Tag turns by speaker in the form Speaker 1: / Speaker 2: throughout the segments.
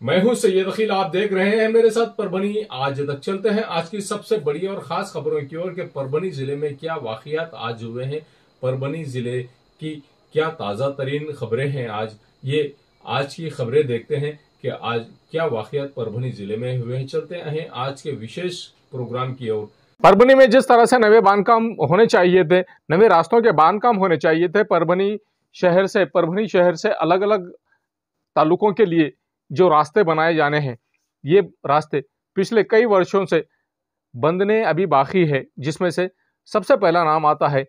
Speaker 1: मैं हूं सैयद अखिल, आप देख रहे हैं मेरे साथ परभनी आज तक। चलते हैं आज की सबसे बड़ी और खास खबरों की ओर कि परभनी जिले में क्या वाकयात आज हुए हैं, परभनी जिले की क्या ताजा तरीन खबरें हैं। आज की खबरें देखते हैं कि आज क्या वाकयात परभनी जिले में हुए हैं। चलते हैं आज के विशेष प्रोग्राम की ओर। परभनी में जिस तरह से नए बांधकाम होने चाहिए थे, नए रास्तों के बांधकाम होने चाहिए थे, परभनी शहर से अलग अलग तालुकों के लिए जो रास्ते बनाए जाने हैं, ये रास्ते पिछले कई वर्षों से बनने अभी बाकी है। जिसमें से सबसे पहला नाम आता है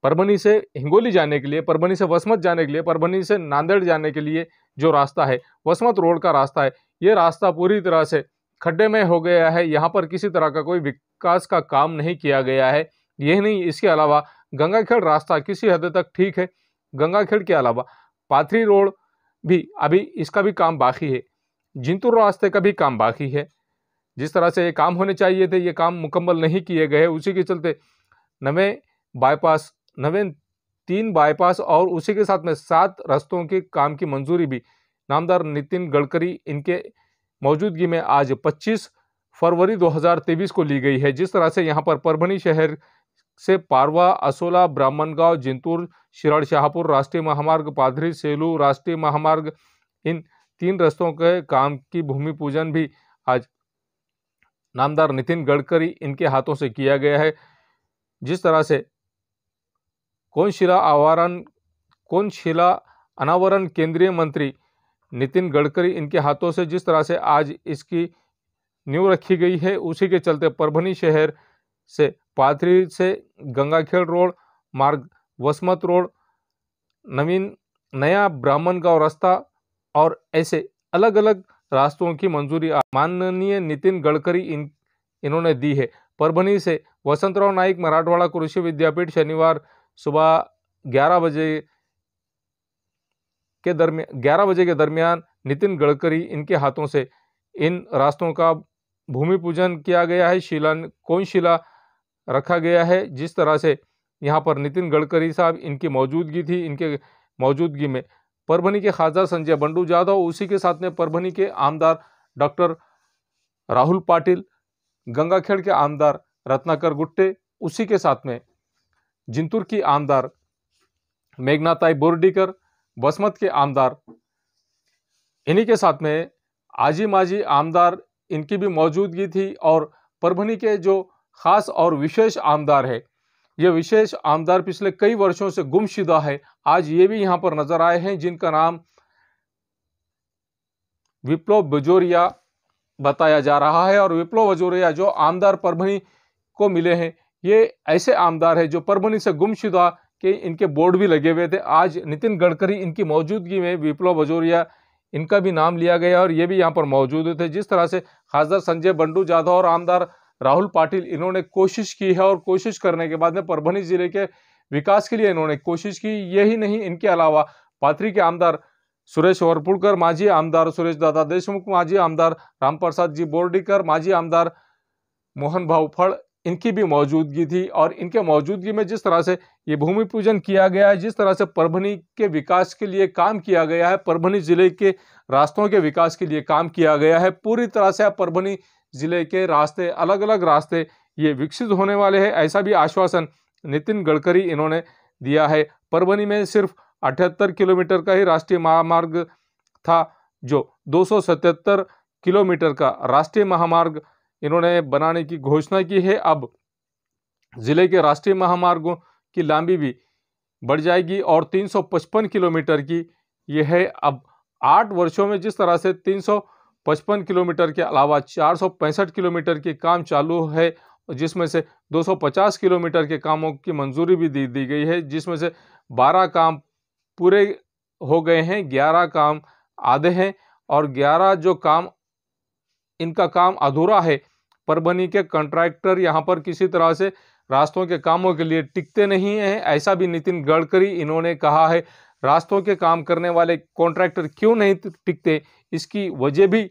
Speaker 1: परभनी से हिंगोली जाने के लिए, परभनी से वसमत जाने के लिए, परभनी से नांदेड़ जाने के लिए जो रास्ता है, वसमत रोड का रास्ता है। ये रास्ता पूरी तरह से खड्डे में हो गया है। यहाँ पर किसी तरह का कोई विकास का काम नहीं किया गया है। यही नहीं, इसके अलावा गंगाखेड़ रास्ता किसी हद तक ठीक है। गंगाखेड़ के अलावा पाथरी रोड भी अभी इसका भी काम बाकी है। जिंतूर रास्ते का भी काम बाकी है। जिस तरह से ये काम होने चाहिए थे, ये काम मुकम्मल नहीं किए गए। उसी के चलते नवे 3 बाईपास और उसी के साथ में 7 रास्तों के काम की मंजूरी भी नामदार नितिन गडकरी इनके मौजूदगी में आज 25 फरवरी 2023 को ली गई है। जिस तरह से यहाँ पर परभनी शहर से पारवा, असोला, ब्राह्मणगांव, जिंतूर, शिराड़ शाहपुर राष्ट्रीय महामार्ग, पाथरी सेलू राष्ट्रीय महामार्ग, इन 3 रास्तों के काम की भूमि पूजन भी आज नामदार नितिन गडकरी इनके हाथों से किया गया है। जिस तरह से कोनशिला अनावरण केंद्रीय मंत्री नितिन गडकरी इनके हाथों से जिस तरह से आज इसकी नींव रखी गई है, उसी के चलते परभनी शहर से पाथरी से गंगाखेड़ रोड मार्ग, वसमत रोड, नया ब्राह्मणगांव रास्ता और ऐसे अलग अलग रास्तों की मंजूरी माननीय नितिन गडकरी इन्होंने दी है। परभनी से वसंतराव नाइक मराठवाड़ा कृषि विद्यापीठ शनिवार सुबह 11 बजे के दरमियान नितिन गडकरी इनके हाथों से इन रास्तों का भूमि पूजन किया गया है, कोनशिला रखा गया है। जिस तरह से यहाँ पर नितिन गडकरी साहब इनकी मौजूदगी थी, इनके मौजूदगी में परभनी के खासदार संजय बंडू जाधव, उसी के साथ में परभनी के आमदार डॉक्टर राहुल पाटिल, गंगाखेड़ के आमदार रत्नाकर गुट्टे, उसी के साथ में जिंतूर की आमदार मेघनाताई बोर्डीकर, बसमत के आमदार, इन्हीं के साथ में आजी माजी आमदार इनकी भी मौजूदगी थी। और परभनी के जो खास और विशेष आमदार है, ये विशेष आमदार पिछले कई वर्षों से गुमशुदा है, आज ये भी यहाँ पर नजर आए हैं, जिनका नाम विप्लव बजोरिया बताया जा रहा है। और विप्लव बजोरिया जो आमदार परभनी को मिले हैं, ये ऐसे आमदार है जो परभनी से गुमशुदा के इनके बोर्ड भी लगे हुए थे। आज नितिन गडकरी इनकी मौजूदगी में विप्लव बजोरिया इनका भी नाम लिया गया और ये भी यहाँ पर मौजूद थे। जिस तरह से खासदार संजय बंडू जाधव और आमदार राहुल पाटिल इन्होंने कोशिश की है और कोशिश करने के बाद में परभनी जिले के विकास के लिए इन्होंने कोशिश की। यही नहीं, इनके अलावा पाथरी के आमदार सुरेश वरपुड़कर, माजी आमदार सुरेश दादा देशमुख, माजी आमदार रामप्रसाद जी बोर्डीकर, माजी आमदार मोहन भाऊ फड़, इनकी भी मौजूदगी थी। और इनके मौजूदगी में जिस तरह से ये भूमि पूजन किया गया है, जिस तरह से परभनी के विकास के लिए काम किया गया है, परभनी जिले के रास्तों के विकास के लिए काम किया गया है, पूरी तरह से परभनी जिले के रास्ते, अलग अलग रास्ते ये विकसित होने वाले हैं, ऐसा भी आश्वासन नितिन गडकरी इन्होंने दिया है। परभनी में सिर्फ 78 किलोमीटर का ही राष्ट्रीय महामार्ग था, जो 277 किलोमीटर का राष्ट्रीय महामार्ग इन्होंने बनाने की घोषणा की है। अब जिले के राष्ट्रीय महामार्गों की लंबाई भी बढ़ जाएगी और 355 किलोमीटर की ये है। अब 8 वर्षों में जिस तरह से 355 किलोमीटर के अलावा 465 किलोमीटर के काम चालू है, जिसमें से 250 किलोमीटर के कामों की मंजूरी भी दी गई है, जिसमें से 12 काम पूरे हो गए हैं, 11 काम आधे हैं और 11 जो काम इनका काम अधूरा है। परभनी के कॉन्ट्रैक्टर यहाँ पर किसी तरह से रास्तों के कामों के लिए टिकते नहीं हैं, ऐसा भी नितिन गडकरी इन्होंने कहा है। रास्तों के काम करने वाले कॉन्ट्रैक्टर क्यों नहीं टिकते, इसकी वजह भी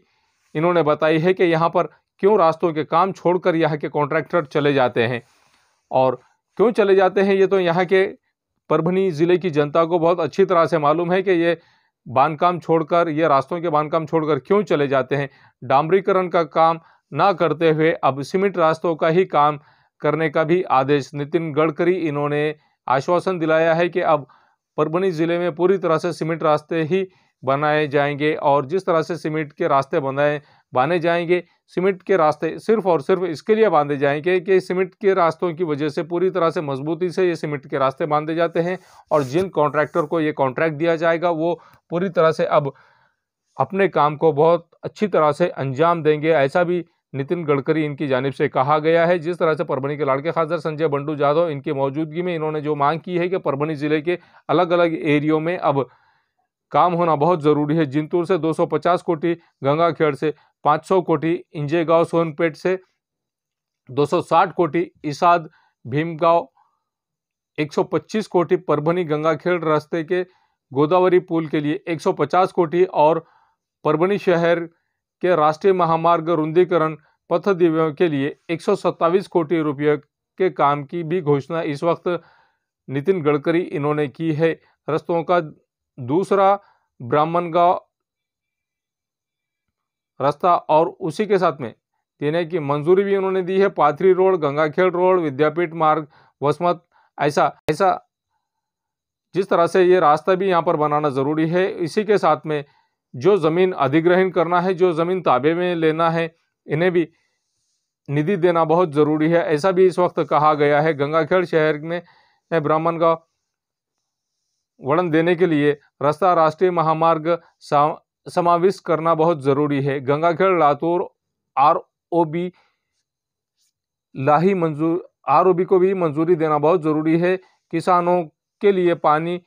Speaker 1: इन्होंने बताई है कि यहाँ पर क्यों रास्तों के काम छोड़कर यहाँ के कॉन्ट्रैक्टर चले जाते हैं। और क्यों चले जाते हैं ये तो यहाँ के परभनी ज़िले की जनता को बहुत अच्छी तरह से मालूम है कि ये बांधकाम छोड़कर, ये रास्तों के बांधकाम छोड़कर क्यों चले जाते हैं? डामरीकरण का काम ना करते हुए अब सीमेंट रास्तों का ही काम करने का भी आदेश नितिन गडकरी इन्होंने आश्वासन दिलाया है कि अब परभणी जिले में पूरी तरह से सीमेंट रास्ते ही बनाए जाएंगे और जिस तरह से सीमेंट के रास्ते बांधे जाएंगे, सीमेंट के रास्ते सिर्फ और सिर्फ इसके लिए बांधे जाएंगे कि सीमेंट के रास्तों की वजह से पूरी तरह से मजबूती से ये सीमेंट के रास्ते बांधे जाते हैं और जिन कॉन्ट्रैक्टर को ये कॉन्ट्रैक्ट दिया जाएगा वो पूरी तरह से अब अपने काम को बहुत अच्छी तरह से अंजाम देंगे, ऐसा भी नितिन गडकरी इनकी जानिब से कहा गया है। जिस तरह से परभणी के लाड़के खासदार संजय बंडू जाधव इनकी मौजूदगी में इन्होंने जो मांग की है कि परभणी जिले के अलग अलग एरियो में अब काम होना बहुत ज़रूरी है। जिंतूर से 250 कोटी, गंगाखेड़ से 500 कोटी, इंजेगांव सोनपेट से 260 कोटी, इसाद भीमगांव 125 कोटी, परभणी गंगाखेड़ रास्ते के गोदावरी पुल के लिए 150 कोटी और परभणी शहर के राष्ट्रीय महामार्ग रुंदीकरण पथ दिव्यांगों के लिए 127 कोटी रुपये के काम की भी घोषणा इस वक्त नितिन गडकरी इन्होंने की है। रास्तों का दूसरा ब्राह्मणगांव रास्ता और उसी के साथ में देने की मंजूरी भी उन्होंने दी है। पाथरी रोड, गंगाखेड़ रोड, विद्यापीठ मार्ग, वसमत, ऐसा जिस तरह से ये रास्ता भी यहाँ पर बनाना ज़रूरी है। इसी के साथ में जो ज़मीन अधिग्रहण करना है, जो ज़मीन ताबे में लेना है, इन्हें भी निधि देना बहुत ज़रूरी है, ऐसा भी इस वक्त कहा गया है। गंगाखेड़ शहर में ब्राह्मणगांव वर्णन देने के लिए रास्ता राष्ट्रीय महामार्ग समाविष्ट करना बहुत ज़रूरी है। गंगाखेड़ लातूर आरओबी को भी मंजूरी देना बहुत ज़रूरी है। किसानों के लिए पानी,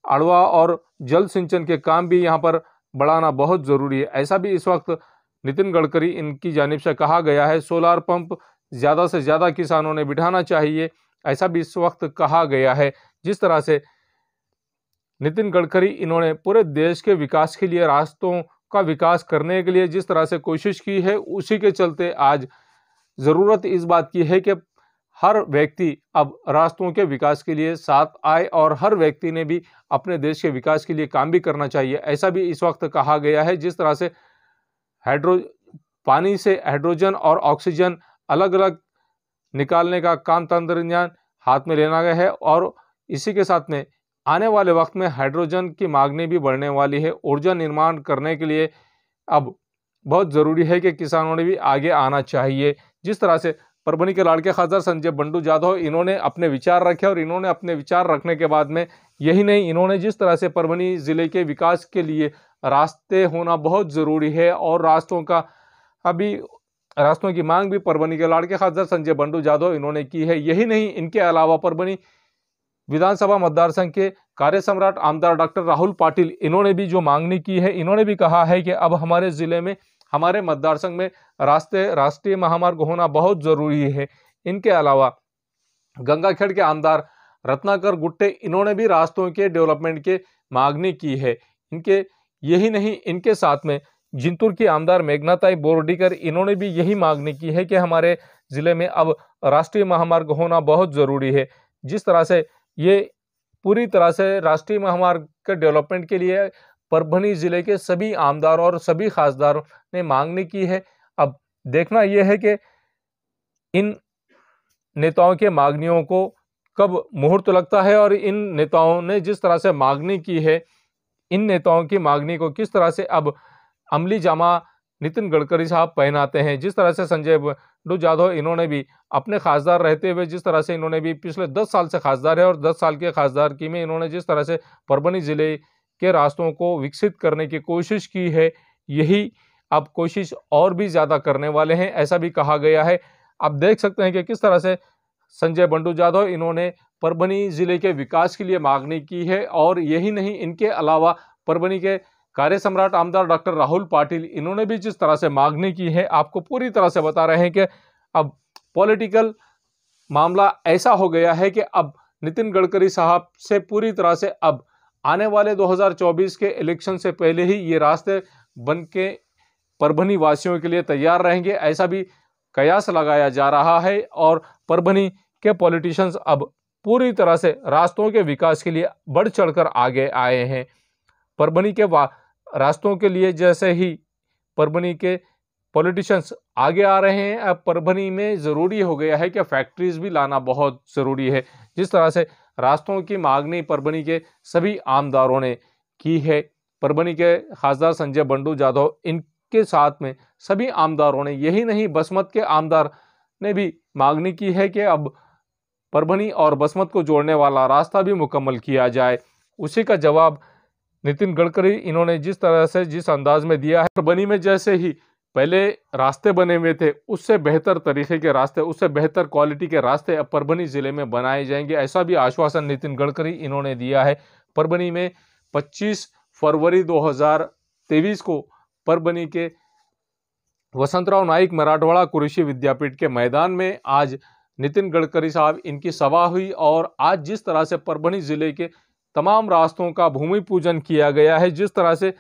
Speaker 1: अड़वा और जल सिंचन के काम भी यहाँ पर बढ़ाना बहुत ज़रूरी है, ऐसा भी इस वक्त नितिन गडकरी इनकी जानिब से कहा गया है। सोलार पंप ज़्यादा से ज़्यादा किसानों ने बिठाना चाहिए, ऐसा भी इस वक्त कहा गया है। जिस तरह से नितिन गडकरी इन्होंने पूरे देश के विकास के लिए, रास्तों का विकास करने के लिए जिस तरह से कोशिश की है, उसी के चलते आज ज़रूरत इस बात की है कि हर व्यक्ति अब रास्तों के विकास के लिए साथ आए और हर व्यक्ति ने भी अपने देश के विकास के लिए काम भी करना चाहिए, ऐसा भी इस वक्त कहा गया है। जिस तरह से पानी से हाइड्रोजन और ऑक्सीजन अलग अलग निकालने का काम तंत्रज्ञान हाथ में लेना गया है और इसी के साथ में आने वाले वक्त में हाइड्रोजन की मांगनी भी बढ़ने वाली है। ऊर्जा निर्माण करने के लिए अब बहुत ज़रूरी है कि किसानों ने भी आगे आना चाहिए। जिस तरह से परभणी के लाड़के खासदार संजय बंडू जाधव इन्होंने अपने विचार रखे और इन्होंने अपने विचार रखने के बाद में यही नहीं, इन्होंने जिस तरह से परभणी ज़िले के विकास के लिए रास्ते होना बहुत ज़रूरी है और रास्तों की मांग भी परभणी के लाड़के खासदार संजय बंडू जाधव इन्होंने की है। यही नहीं, इनके अलावा परभणी विधानसभा मतदार संघ के कार्य सम्राट आमदार डॉक्टर राहुल पाटिल इन्होंने भी जो मांगनी की है, इन्होंने भी कहा है कि अब हमारे ज़िले में, हमारे मतदार संघ में राष्ट्रीय महामार्ग होना बहुत ज़रूरी है। इनके अलावा गंगाखेड़ के आमदार रत्नाकर गुट्टे इन्होंने भी रास्तों के डेवलपमेंट के मांगनी की है। यही नहीं, इनके साथ में जिंतूर की आमदार मेघनाताई बोर्डीकर इन्होंने भी यही मांगनी की है कि हमारे ज़िले में अब राष्ट्रीय महामार्ग होना बहुत ज़रूरी है। जिस तरह से ये पूरी तरह से राष्ट्रीय महामार्ग के डेवलपमेंट के लिए परभणी ज़िले के सभी आमदार और सभी खासदारों ने मांगनी की है। अब देखना यह है कि इन नेताओं के मांगनियों को कब मुहूर्त लगता है और इन नेताओं ने जिस तरह से मांगनी की है, इन नेताओं की मांगनी को किस तरह से अब अमली जामा नितिन गडकरी साहब पहनाते हैं। जिस तरह से संजय बंडू जाधव इन्होंने भी अपने खासदार रहते हुए, जिस तरह से इन्होंने भी पिछले 10 साल से खासदार है और 10 साल के खासदार की में इन्होंने जिस तरह से परभणी ज़िले के रास्तों को विकसित करने की कोशिश की है, यही अब कोशिश और भी ज़्यादा करने वाले हैं, ऐसा भी कहा गया है। आप देख सकते हैं कि किस तरह से संजय बंडू जाधव इन्होंने परभणी ज़िले के विकास के लिए मांगनी की है और यही नहीं, इनके अलावा परभणी के कार्य सम्राट आमदार डॉक्टर राहुल पाटिल इन्होंने भी जिस तरह से मांगनी की है, आपको पूरी तरह से बता रहे हैं कि अब पॉलिटिकल मामला ऐसा हो गया है कि अब नितिन गडकरी साहब से पूरी तरह से अब आने वाले 2024 के इलेक्शन से पहले ही ये रास्ते बन के परभणी वासियों के लिए तैयार रहेंगे, ऐसा भी कयास लगाया जा रहा है और परभणी के पॉलिटिशियंस अब पूरी तरह से रास्तों के विकास के लिए बढ़ चढ़कर आगे आए हैं। परभनी के रास्तों के लिए जैसे ही परभनी के पॉलिटिशियंस आगे आ रहे हैं, अब परभनी में ज़रूरी हो गया है कि फैक्ट्रीज भी लाना बहुत ज़रूरी है। जिस तरह से रास्तों की मांगनी परभनी के सभी आमदारों ने की है, परभनी के खासदार संजय बंडू जाधव इनके साथ में सभी आमदारों ने, यही नहीं बसमत के आमदार ने भी मांगनी की है कि अब परभनी और बसमत को जोड़ने वाला रास्ता भी मुकम्मल किया जाए। उसी का जवाब नितिन गडकरी इन्होंने जिस तरह से जिस अंदाज में दिया है, परभनी में जैसे ही पहले रास्ते बने हुए थे उससे बेहतर तरीके के रास्ते, उससे बेहतर क्वालिटी के रास्ते अब परभनी जिले में बनाए जाएंगे, ऐसा भी आश्वासन नितिन गडकरी इन्होंने दिया है। परभनी में 25 फरवरी 2023 को परभनी के वसंतराव नाइक मराठवाड़ा कृषि विद्यापीठ के मैदान में आज नितिन गडकरी साहब इनकी सभा हुई और आज जिस तरह से परभनी जिले के तमाम रास्तों का भूमि पूजन किया गया है, जिस तरह से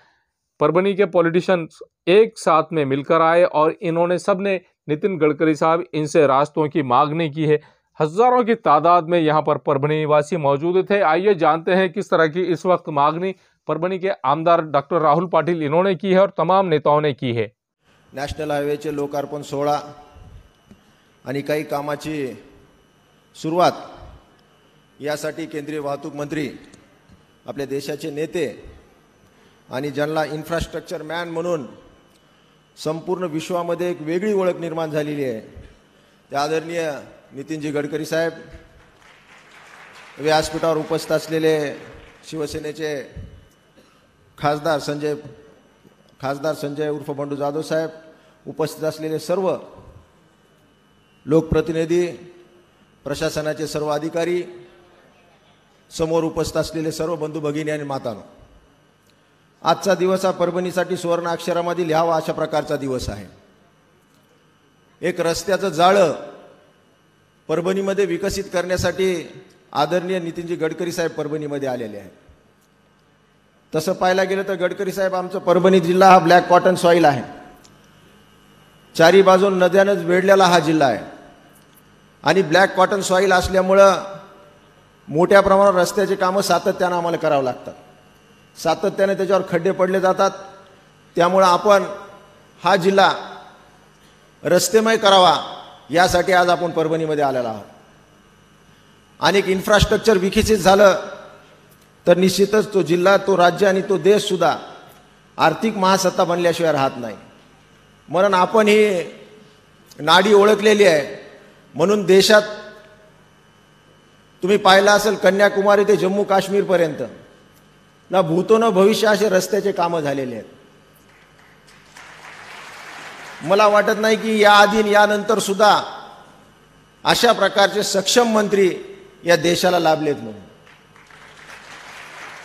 Speaker 1: परभनी के पॉलिटिशियंस एक साथ में मिलकर आए और इन्होंने सबने नितिन गडकरी साहब इनसे रास्तों की मांगनी की है। हजारों की तादाद में यहाँ पर परभनी निवासी मौजूद थे। आइए जानते हैं किस तरह की इस वक्त मांगनी परभनी के आमदार डॉक्टर राहुल पाटिल इन्होंने की है और तमाम नेताओं ने की है।
Speaker 2: नॅशनल हायवेचे लोकार्पण सोहळा आणि काही कामाची सुरुवात यासाठी केंद्रीय वाहतूक मंत्री आपल्या देशाचे नेते आणि ज्यांना इन्फ्रास्ट्रक्चर मॅन म्हणून संपूर्ण विश्वामध्ये एक वेगळी ओळख निर्माण झालेली आहे, ते आदरणीय नितीनजी गडकरी साहेब, व्यासपीठावर उपस्थित असलेले शिवसेनेचे खासदार संजय उर्फ बंडू जाधव साहेब, उपस्थित असलेले सर्व लोकप्रतिनिधी, प्रशासनाचे सर्व अधिकारी, समोर उपस्थित असलेले सर्व बंधू भगिनी आणि मातांनो, आजचा दिवस हा परभणीसाठी सुवर्ण अक्षरामध्ये लिहावा अशा प्रकारचा दिवस आहे। एक रस्त्याचं जाळं परभणीमध्ये विकसित करण्यासाठी आदरणीय नितीनजी गडकरी साहेब परभणीमध्ये आलेले आहेत। तसं पाहायला गेलं तर गडकरी साहेब, आमचा परभणी जिल्हा हा ब्लॅक कॉटन सॉइल आहे, चारी बाजून नद्यानेच वेढलेला हा जिल्हा आहे आणि ब्लॅक कॉटन सॉइल असल्यामुळे मोठ्या प्रमाणात रस्त्याचे कामं सातत्याने आम्हाला करावं लागतात, सातत्याने त्याच्यावर खड्डे पडले जातात। त्यामुळे आपण हा जिल्हा रस्तेमय करावा यासाठी आज आपण परभणीमध्ये आलेलो आहोत। अनेक इन्फ्रास्ट्रक्चर विकसित झालं तर निश्चितच तो जिल्हा, तो राज्य आणि तो देश सुद्धा आर्थिक महासत्ता बनल्याशिवाय राहत नाही। म्हणून आपण ही नाडी ओळखलेली आहे। म्हणून देशात तुम्ही पाहिलं असेल कन्याकुमारी ते जम्मू काश्मीर पर्यंत ना भूतो न भविष्य असे रस्त्याचे कामं झालेले आहेत। मला वाटत नाही की या आधी यानंतर सुद्धा अशा प्रकारचे सक्षम मंत्री या देशाला लाभलेत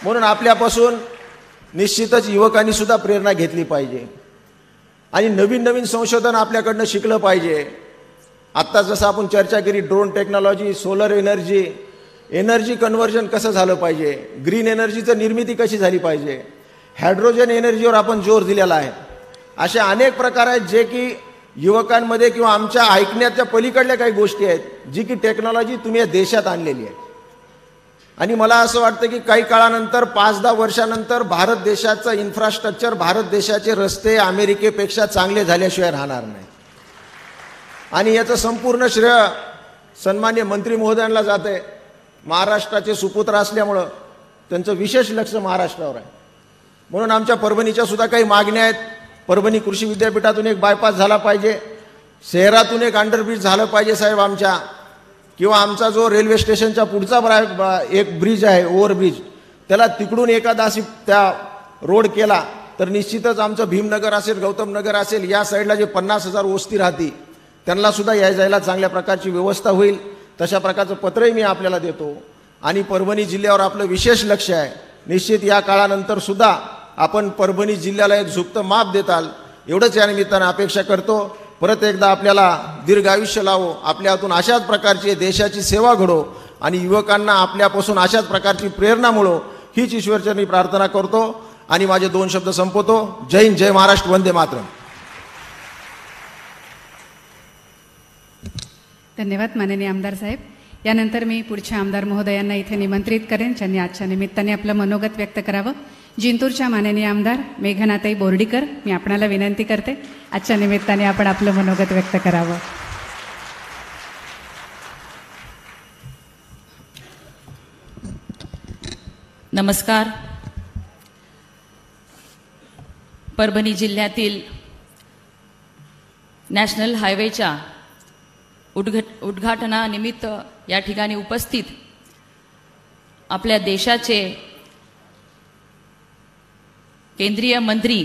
Speaker 2: म्हणून आपल्यापासून निश्चितच युवकांनी सुद्धा प्रेरणा घेतली पाहिजे आणि नवीन नवीन संशोधन आपल्याकडनं शिकलं पाहिजे। आता जसं आपण चर्चा केली drone technology, solar energy, energy conversion कसं झालं पाहिजे, ग्रीन एनर्जीची निर्मिती कशी झाली पाहिजे, हायड्रोजन एनर्जीवर आपण जोर दिलेला आहे। असे अनेक प्रकार आहेत जे की युवकांमध्ये किंवा आमच्या ऐकण्याच्या पलीकडल्या काही गोष्टी आहेत जी की टेक्नॉलॉजी तुम्ही या देशात आणलेली आहे। आणि मला असं वाटतं की काही काळानंतर 5-10 वर्षानंतर भारत देशाचं इन्फ्रास्ट्रक्चर, भारत देशाचे रस्ते अमेरिकेपेक्षा चांगले झाल्याशिवाय राहणार नाही आणि याचं संपूर्ण श्रेय सन्माननीय मंत्री महोदयांना जाते। महाराष्ट्राचे सुपुत्र असल्यामुळे त्यांचं विशेष लक्ष महाराष्ट्रावर आहे। म्हणून आमच्या परभणीच्या सुद्धा काही मागण्या आहेत। परभणी कृषी विद्यापीठातून एक बायपास झाला पाहिजे, शहरातून एक अंडरब्रिज झालं पाहिजे साहेब आमच्या, किंवा आमचा जो रेल्वे स्टेशनच्या पुढचा एक ब्रिज आहे, ओव्हरब्रिज, त्याला तिकडून एखादा त्या रोड केला तर निश्चितच आमचं भीमनगर असेल, गौतम नगर असेल, या साईडला जे 50,000 वस्ती राहती त्यांना सुद्धा या जायला चांगल्या प्रकारची व्यवस्था होईल। तशा प्रकारचं पत्रही मी आपल्याला देतो आणि परभणी जिल्ह्यावर आपलं विशेष लक्ष आहे। निश्चित या काळानंतर सुद्धा आपण परभणी जिल्ह्याला एक झुकतं माप देताल एवढंच या निमित्ताने अपेक्षा करतो। परत एकदा आपल्याला दीर्घ आयुष्य लावो, आपल्या हातून अशाच प्रकारची देशाची सेवा घडो आणि युवकांना आपल्यापासून अशाच प्रकारची प्रेरणा मिळो हीच ईश्वरचरणी प्रार्थना करतो आणि माझे 2 शब्द संपवतो। जय हिंद, जय महाराष्ट्र, वंदे मातरम।
Speaker 3: धन्यवाद माननीय आमदार साहेब। यानंतर मी पुढच्या आमदार महोदयांना इथे निमंत्रित करेन ज्यांनी आजच्या निमित्ताने आपलं मनोगत व्यक्त करावं। जिंतूरच्या माननीय आमदार मेघनाताई बोर्डीकर, मी आपणाला विनंती करते आजच्या निमित्ताने आपण आपलं मनोगत व्यक्त करावं.
Speaker 4: नमस्कार. परभणी जिल्ह्यातील नॅशनल हायवेच्या उद्घाटनानिमित्त या ठिकाणी उपस्थित आपल्या देशाचे केंद्रीय मंत्री,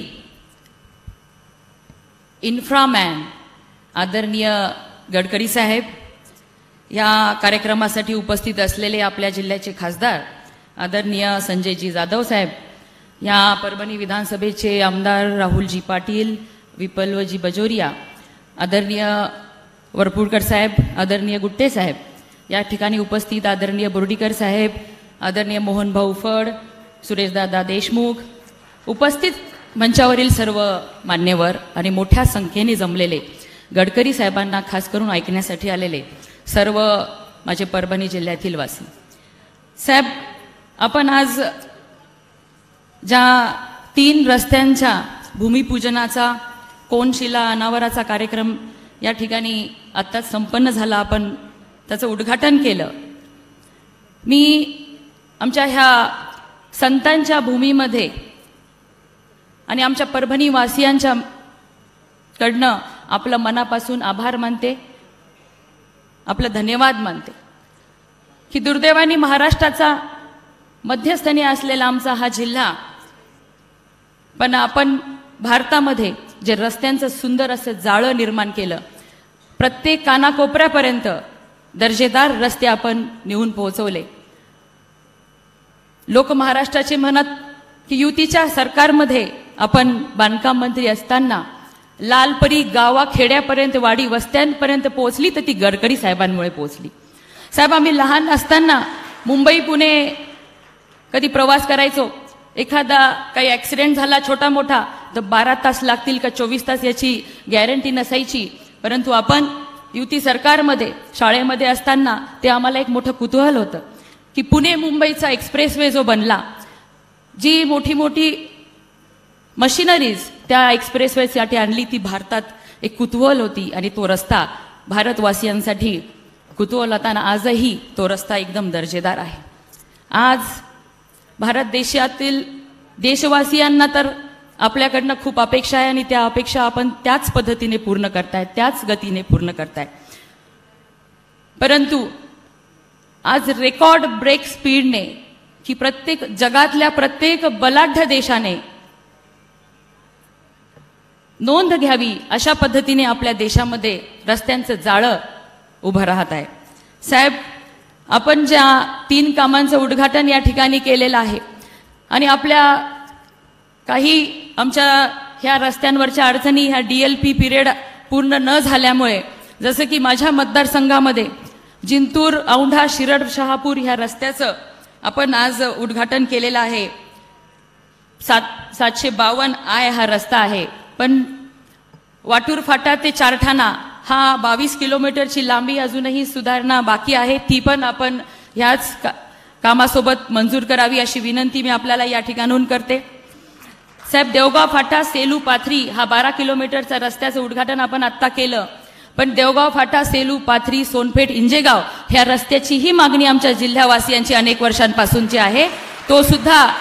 Speaker 4: इन्फ्रामॅन आदरणीय गडकरी साहेब, या कार्यक्रमासाठी उपस्थित असलेले आपल्या जिल्ह्याचे खासदार आदरणीय संजयजी जाधव साहेब, या परभणी विधानसभेचे आमदार राहुलजी पाटील, विप्लवजी बजोरिया, आदरणीय वरपुडकर साहेब, आदरणीय गुट्टे साहेब, या ठिकाणी उपस्थित आदरणीय बोर्डीकर साहेब, आदरणीय मोहनभाऊ फड, सुरेशदादा देशमुख, उपस्थित मंचावरील सर्व मान्यवर आणि मोठ्या संख्येने जमलेले गडकरी साहेबांना खास करून ऐकण्यासाठी आलेले सर्व माझे परभणी जिल्ह्यातील वासी साहेब, आपण आज ज्या 3 रस्त्यांच्या भूमिपूजनाचा, कोनशिला अनावराचा कार्यक्रम या ठिकाणी आत्ताच संपन्न झाला, आपण त्याचं उद्घाटन केलं. मी आमच्या ह्या संतांच्या भूमीमध्ये आणि आमच्या परभणी वासियांच्या कडनं आपलं मनापासून आभार मानते, आपलं धन्यवाद मानते की दुर्दैवाने महाराष्ट्राचा मध्यस्थानी असलेला आमचा हा जिल्हा, पण आपण भारतामध्ये जे रस्त्यांचं सुंदर असं जाळं निर्माण केलं, प्रत्येक कानाकोपऱ्यापर्यंत दर्जेदार रस्ते आपण नेऊन पोहोचवले. लोक महाराष्ट्राचे म्हणत की युतीच्या सरकारमध्ये आपण बांधकाम मंत्री असताना लालपरी गावाखेड्यापर्यंत, वाडी वस्त्यांपर्यंत पोहोचली तर ती गडकरी साहेबांमुळे पोहोचली. साहेब, आम्ही लहान असताना मुंबई पुणे कधी प्रवास करायचो, एखादा काही ॲक्सिडेंट झाला छोटा मोठा तर 12 तास लागतील का 24 तास याची गॅरंटी नसायची. परंतु आपण युती सरकारमध्ये शाळेमध्ये असताना ते आम्हाला एक मोठं कुतूहल होतं की पुणे मुंबईचा एक्सप्रेसवे जो बनला, जी मोठी मोठी मशिनरीज त्या एक्सप्रेसवेसाठी आणली, ती भारतात एक कुतूहल होती आणि तो रस्ता भारतवासियांसाठी कुतूहल होता. आजही तो रस्ता एकदम दर्जेदार आहे. आज भारत देशातील देशवासियांना तर आपल्याकडनं खूप अपेक्षा आहे आणि त्या अपेक्षा आपण त्याच पद्धतीने पूर्ण करताय, त्याच गतीने पूर्ण करताय. परंतु आज रेकॉर्ड ब्रेक स्पीडने की प्रत्येक जगातल्या प्रत्येक बलाढ्य देशाने नोंद घ्यावी अशा पद्धतीने आपल्या देशामध्ये रस्त्यांचं जाळं उभं राहत आहे. साहेब, आपण ज्या 3 कामांचं उद्घाटन या ठिकाणी केलेलं आहे आणि आपल्या काही आमच्या ह्या रस्त्यांवरच्या अडचणी, ह्या DLP पिरियड पूर्ण न झाल्यामुळे, जसं की माझ्या मतदारसंघामध्ये जिंतूर, औंढा, शिरड, शहापूर ह्या रस्त्याचं आपण आज उद्घाटन केलेलं आहे. 752 आय हा रस्ता आहे, पण वाटूर फाटा ते चारठाणा हा 22 किलोमीटरची लांबी अजूनही सुधारणा बाकी आहे. ती पण आपण ह्याच कामासोबत मंजूर करावी अशी विनंती मी आपल्याला या ठिकाणून करते. साहेब, देवगाव फाटा सेलू पाथरी हा 12 किलोमीटरचा रस्त्याचं उद्घाटन आपण आत्ता केलं, पण देवगाव फाटा सेलू पाथरी सोनपेठ इंजेगाव ह्या रस्त्याचीही मागणी आमच्या जिल्हावासियांची अनेक वर्षांपासूनची आहे. तो सुद्धा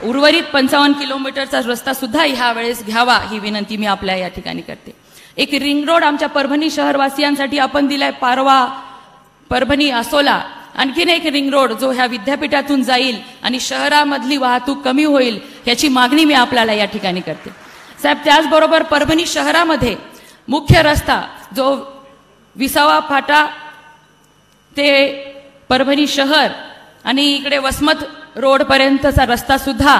Speaker 4: उर्वरित 55 किलोमीटरचा रस्ता सुद्धा ह्या वेळेस घ्यावा ही विनंती मी आपल्या या ठिकाणी करते. एक रिंग रोड आमच्या परभणी शहरवासियांसाठी आपण दिलाय, पारवा परभणी असोला. आणखीन एक रिंग रोड जो ह्या विद्यापीठातून जाईल आणि शहरामधली वाहतूक कमी होईल याची मागणी मी आपल्याला या ठिकाणी करते. साहेब, त्याचबरोबर परभणी शहरामध्ये मुख्य रस्ता जो विसावा फाटा ते परभणी शहर आणि इकडे वसमत रोड पर्यंतचा रस्ता सुद्धा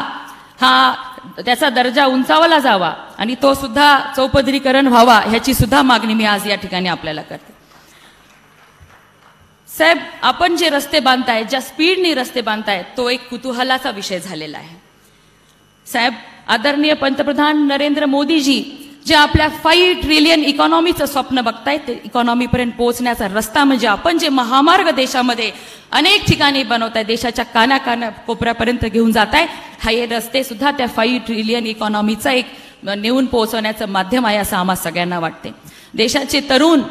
Speaker 4: हा त्याचा दर्जा उंचावला जावा आणि तो सुद्धा चौपदरीकरण व्हावा ह्याची सुद्धा मागणी मी आज या ठिकाणी आपल्याला करते. साहेब, आपण जे रस्ते बांधताय, ज्या स्पीडने रस्ते बांधताय, तो एक कुतूहलाचा विषय झालेला आहे. साहेब, आदरणीय पंतप्रधान नरेंद्र मोदीजी जे आपल्या 5 ट्रिलियन इकॉनॉमीचं स्वप्न बघतायत ते इकॉनॉमीपर्यंत पोहोचण्याचा रस्ता म्हणजे आपण जे महामार्ग देशामध्ये अनेक ठिकाणी बनवताय, देशाच्या कानाकाना कोपऱ्यापर्यंत घेऊन जाताय, हे रस्ते सुद्धा त्या 5 ट्रिलियन इकॉनॉमीचा एक नेऊन पोहोचवण्याचं माध्यम आहे असं आम्हा सगळ्यांना वाटते. देशाचे तरुण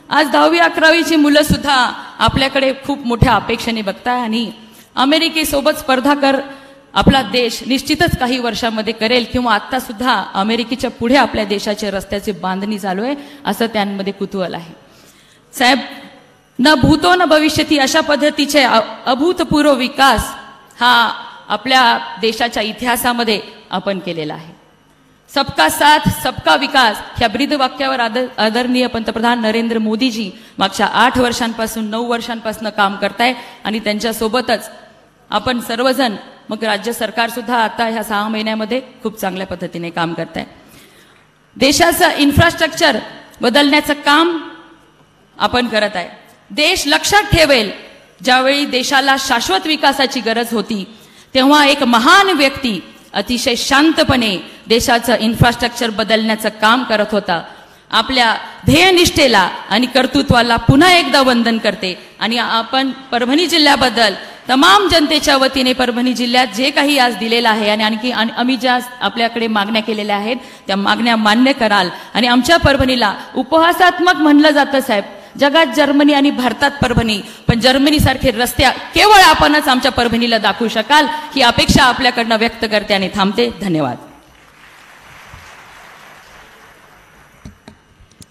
Speaker 4: आज 10वी 11वीची मुलं सुद्धा आपल्याकडे खूप मोठ्या अपेक्षेने बघताय आणि अमेरिकेसोबत स्पर्धा कर आपला देश निश्चितच काही वर्षामध्ये करेल किंवा आता सुद्धा अमेरिकेच्या पुढे आपल्या देशाच्या रस्त्याची बांधणी चालू आहे असं त्यांमध्ये कुतूहल आहे. साहेब, न भूतो न भविष्यती अशा पद्धतीचे अभूतपूर्व विकास हा आपल्या देशाच्या इतिहासामध्ये आपण केलेला आहे. सबका साथ सबका विकास ह्या ब्रीदवाक्यावर आदरणीय पंतप्रधान नरेंद्र मोदीजी मागच्या 8 वर्षांपासून 9 वर्षांपासून काम करताय आणि त्यांच्यासोबतच आपण सर्वजण मग राज्य सरकार सुद्धा आता ह्या 6 महिन्यामध्ये खूप चांगल्या पद्धतीने काम करत आहे. देशाचं इन्फ्रास्ट्रक्चर बदलण्याचं काम आपण करत आहे. देश लक्षात ठेवेल ज्यावेळी देशाला शाश्वत विकासाची गरज होती तेव्हा एक महान व्यक्ती अतिशय शांतपणे देशाचं इन्फ्रास्ट्रक्चर बदलण्याचं काम करत होता. आपल्या ध्येयनिष्ठेला आणि कर्तृत्वाला पुन्हा एकदा वंदन करते आणि आपण परभणी जिल्ह्याबद्दल तमाम जनतेच्या वतीने परभणी जिल्ह्यात जे काही आज दिलेलं आहे आणि आणखी आम्ही ज्या आपल्याकडे मागण्या केलेल्या आहेत त्या मागण्या मान्य कराल आणि आमच्या परभणीला उपहासात्मक म्हणलं जातं साहेब. जगात जर्मनी आणि भारतात परभणी, पण जर्मनी सारखे रस्ते केवळ आपणच आमच्या परभणीला दाखवू शकाल ही अपेक्षा आपल्याकडनं व्यक्त करते आणि थांबते. धन्यवाद.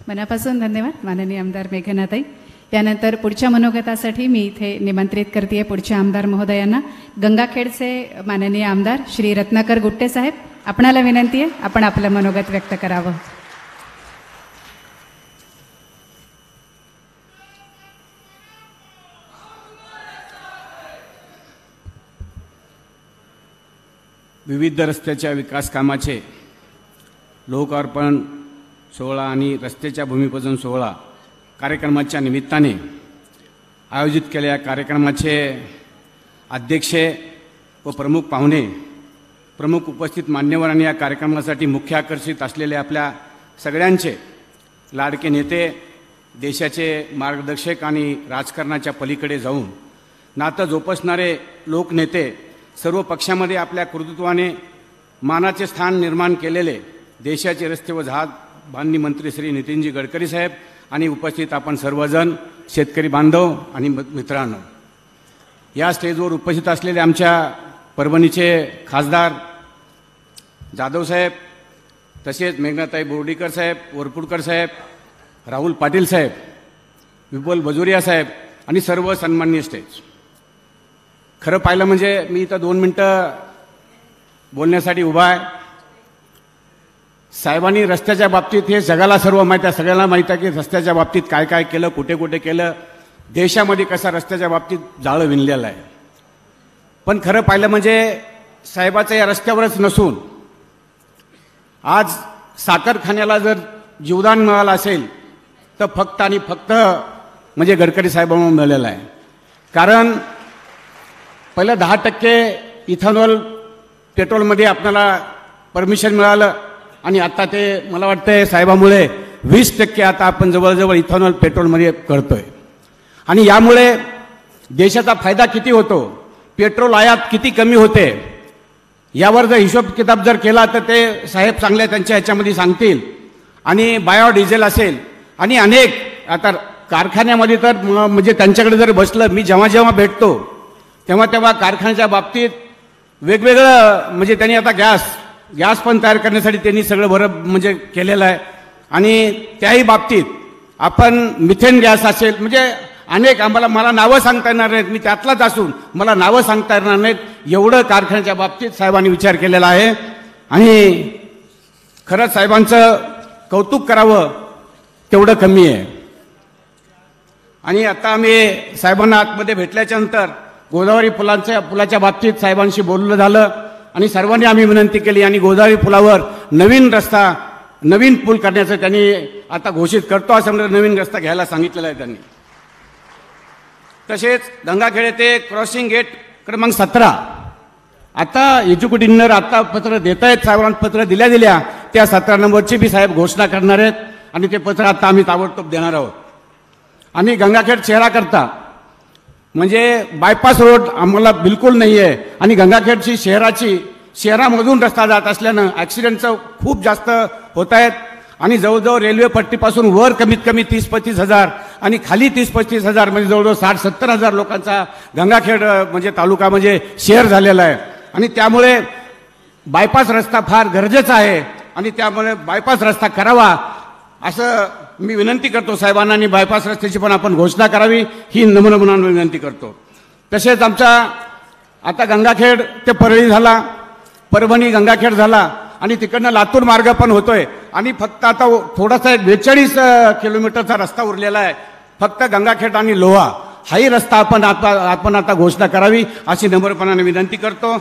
Speaker 3: मनापासून धन्यवाद माननीय आमदार मेघनाताई. यानंतर पुढच्या मनोगतासाठी मी इथे निमंत्रित करते पुढच्या आमदार महोदयांना. गंगाखेडचे माननीय आमदार श्री रत्नाकर गुट्टे साहेब, आपणाला विनंती आहे आपण आपलं मनोगत व्यक्त करावं.
Speaker 5: विविध रस्त्याच्या विकास कामाचे लोकार्पण सोहळा आणि रस्त्याच्या भूमिपूजन सोहळा कार्यक्रमाच्या निमित्ताने आयोजित केलेल्या कार्यक्रमाचे अध्यक्ष व प्रमुख पाहुणे, प्रमुख उपस्थित मान्यवर आणि या कार्यक्रमासाठी मुख्य आकर्षित असलेले आपल्या सगळ्यांचे लाडके नेते, देशाचे मार्गदर्शक आणि राजकारणाच्या पलीकडे जाऊन नातं जोपासणारे लोकनेते, सर्व पक्षामध्ये आपल्या कर्तृत्वाने मानाचे स्थान निर्माण केलेले देशाचे रस्ते व जहाज बांधणी मंत्री श्री नितीनजी गडकरी साहेब आणि उपस्थित आपण सर्वजण शेतकरी बांधव आणि मित्रांनो, या स्टेजवर उपस्थित असलेले आमच्या परभणीचे खासदार जाधव साहेब, तसेच मेघनाताई बोर्डीकर साहेब, वरपुडकर साहेब, राहुल पाटील साहेब, विपुल बजुरिया साहेब आणि सर्व सन्माननीय स्टेज. खरं पाहिलं म्हणजे मी इथं 2 मिनटं बोलण्यासाठी उभा आहे. साहेबांनी रस्त्याच्या बाबतीत हे जगाला सर्व माहीत आहे, सगळ्यांना माहीत आहे की रस्त्याच्या बाबतीत काय काय केलं, कुठे कुठे केलं, देशामध्ये कसा रस्त्याच्या बाबतीत जाळं विणलेलं आहे. पण खरं पाहिलं म्हणजे साहेबाचं या रस्त्यावरच नसून आज साखरखान्याला जर जीवदान मिळालं असेल तर फक्त आणि फक्त म्हणजे गडकरी साहेबांना मिळालेलं आहे. कारण पहिलं 10% इथेनॉल पेट्रोलमध्ये आपल्याला परमिशन मिळालं आणि आता ते मला वाटतं साहेबामुळे 20% आता आपण जवळजवळ इथेनॉल पेट्रोलमध्ये करतोय. आणि यामुळे देशाचा फायदा किती होतो, पेट्रोल आयात किती कमी होते, यावर जर हिशोब किताब जर केला तर ते साहेब चांगले त्यांच्या ह्याच्यामध्ये सांगतील. आणि बायोडिझेल असेल आणि अनेक आता कारखान्यामध्ये तर म्हणजे त्यांच्याकडे जर बसलं, मी जेव्हा जेव्हा भेटतो तेव्हा कारखान्याच्या बाबतीत वेगवेगळं म्हणजे त्यांनी आता गॅस पण तयार करण्यासाठी त्यांनी सगळं बरं म्हणजे केलेलं आहे. आणि त्याही बाबतीत आपण मिथेन गॅस असेल म्हणजे अनेक मला नावं सांगता येणार नाहीत, मी त्यातलाच असून मला नावं सांगता येणार नाहीत, एवढं कारखान्याच्या बाबतीत साहेबांनी विचार केलेला आहे. आणि खरंच साहेबांचं कौतुक करावं तेवढं कमी आहे. आणि आता आम्ही साहेबांना आतमध्ये भेटल्याच्या नंतर गोदावरी पुलाच्या बाबतीत साहेबांशी बोललं झालं आणि सर्वांनी आम्ही विनंती केली आणि गोदावरी पुलावर नवीन पूल करण्याचं त्यांनी आता घोषित करतो असं म्हणजे नवीन रस्ता घ्यायला सांगितलेला आहे त्यांनी. तसेच गंगाखेड येथे क्रॉसिंग गेट क्रमांक 17 आता एज्युकेटिव्हनं आता पत्र देत आहेत, साहेबांना पत्र दिल्या त्या 17 नंबरची बी साहेब घोषणा करणार आहेत आणि ते पत्र आता आम्ही ताबडतोब देणार आहोत. आणि गंगाखेड शहराकरता म्हणजे बायपास रोड आम्हाला बिलकुल नाही आहे आणि गंगाखेडची शहरामधून रस्ता जात असल्यानं ॲक्सिडेंटचं खूप जास्त होत आहेत आणि जवळजवळ रेल्वे पट्टीपासून वर कमीत कमी 30-35 हजार आणि खाली 30-35 हजार म्हणजे जवळजवळ 60-70 हजार लोकांचा गंगाखेड म्हणजे तालुका म्हणजे शहर झालेला आहे. आणि त्यामुळे बायपास रस्ता फार गरजेचा आहे आणि त्यामुळे बायपास रस्ता करावा असं मी विनंती करतो साहेबांना आणि बायपास रस्त्याची पण आपण घोषणा करावी ही नम्र मनाने विनंती करतो. तसेच आमचा आता गंगाखेड ते परळी झाला, परभणी गंगाखेड झाला आणि तिकडनं लातूर मार्ग पण होतोय आणि फक्त आता थोडासा 42 किलोमीटरचा रस्ता उरलेला आहे. फक्त गंगाखेड आणि लोहा हाही रस्ता आपण आता घोषणा करावी अशी नम्रपणाने विनंती करतो.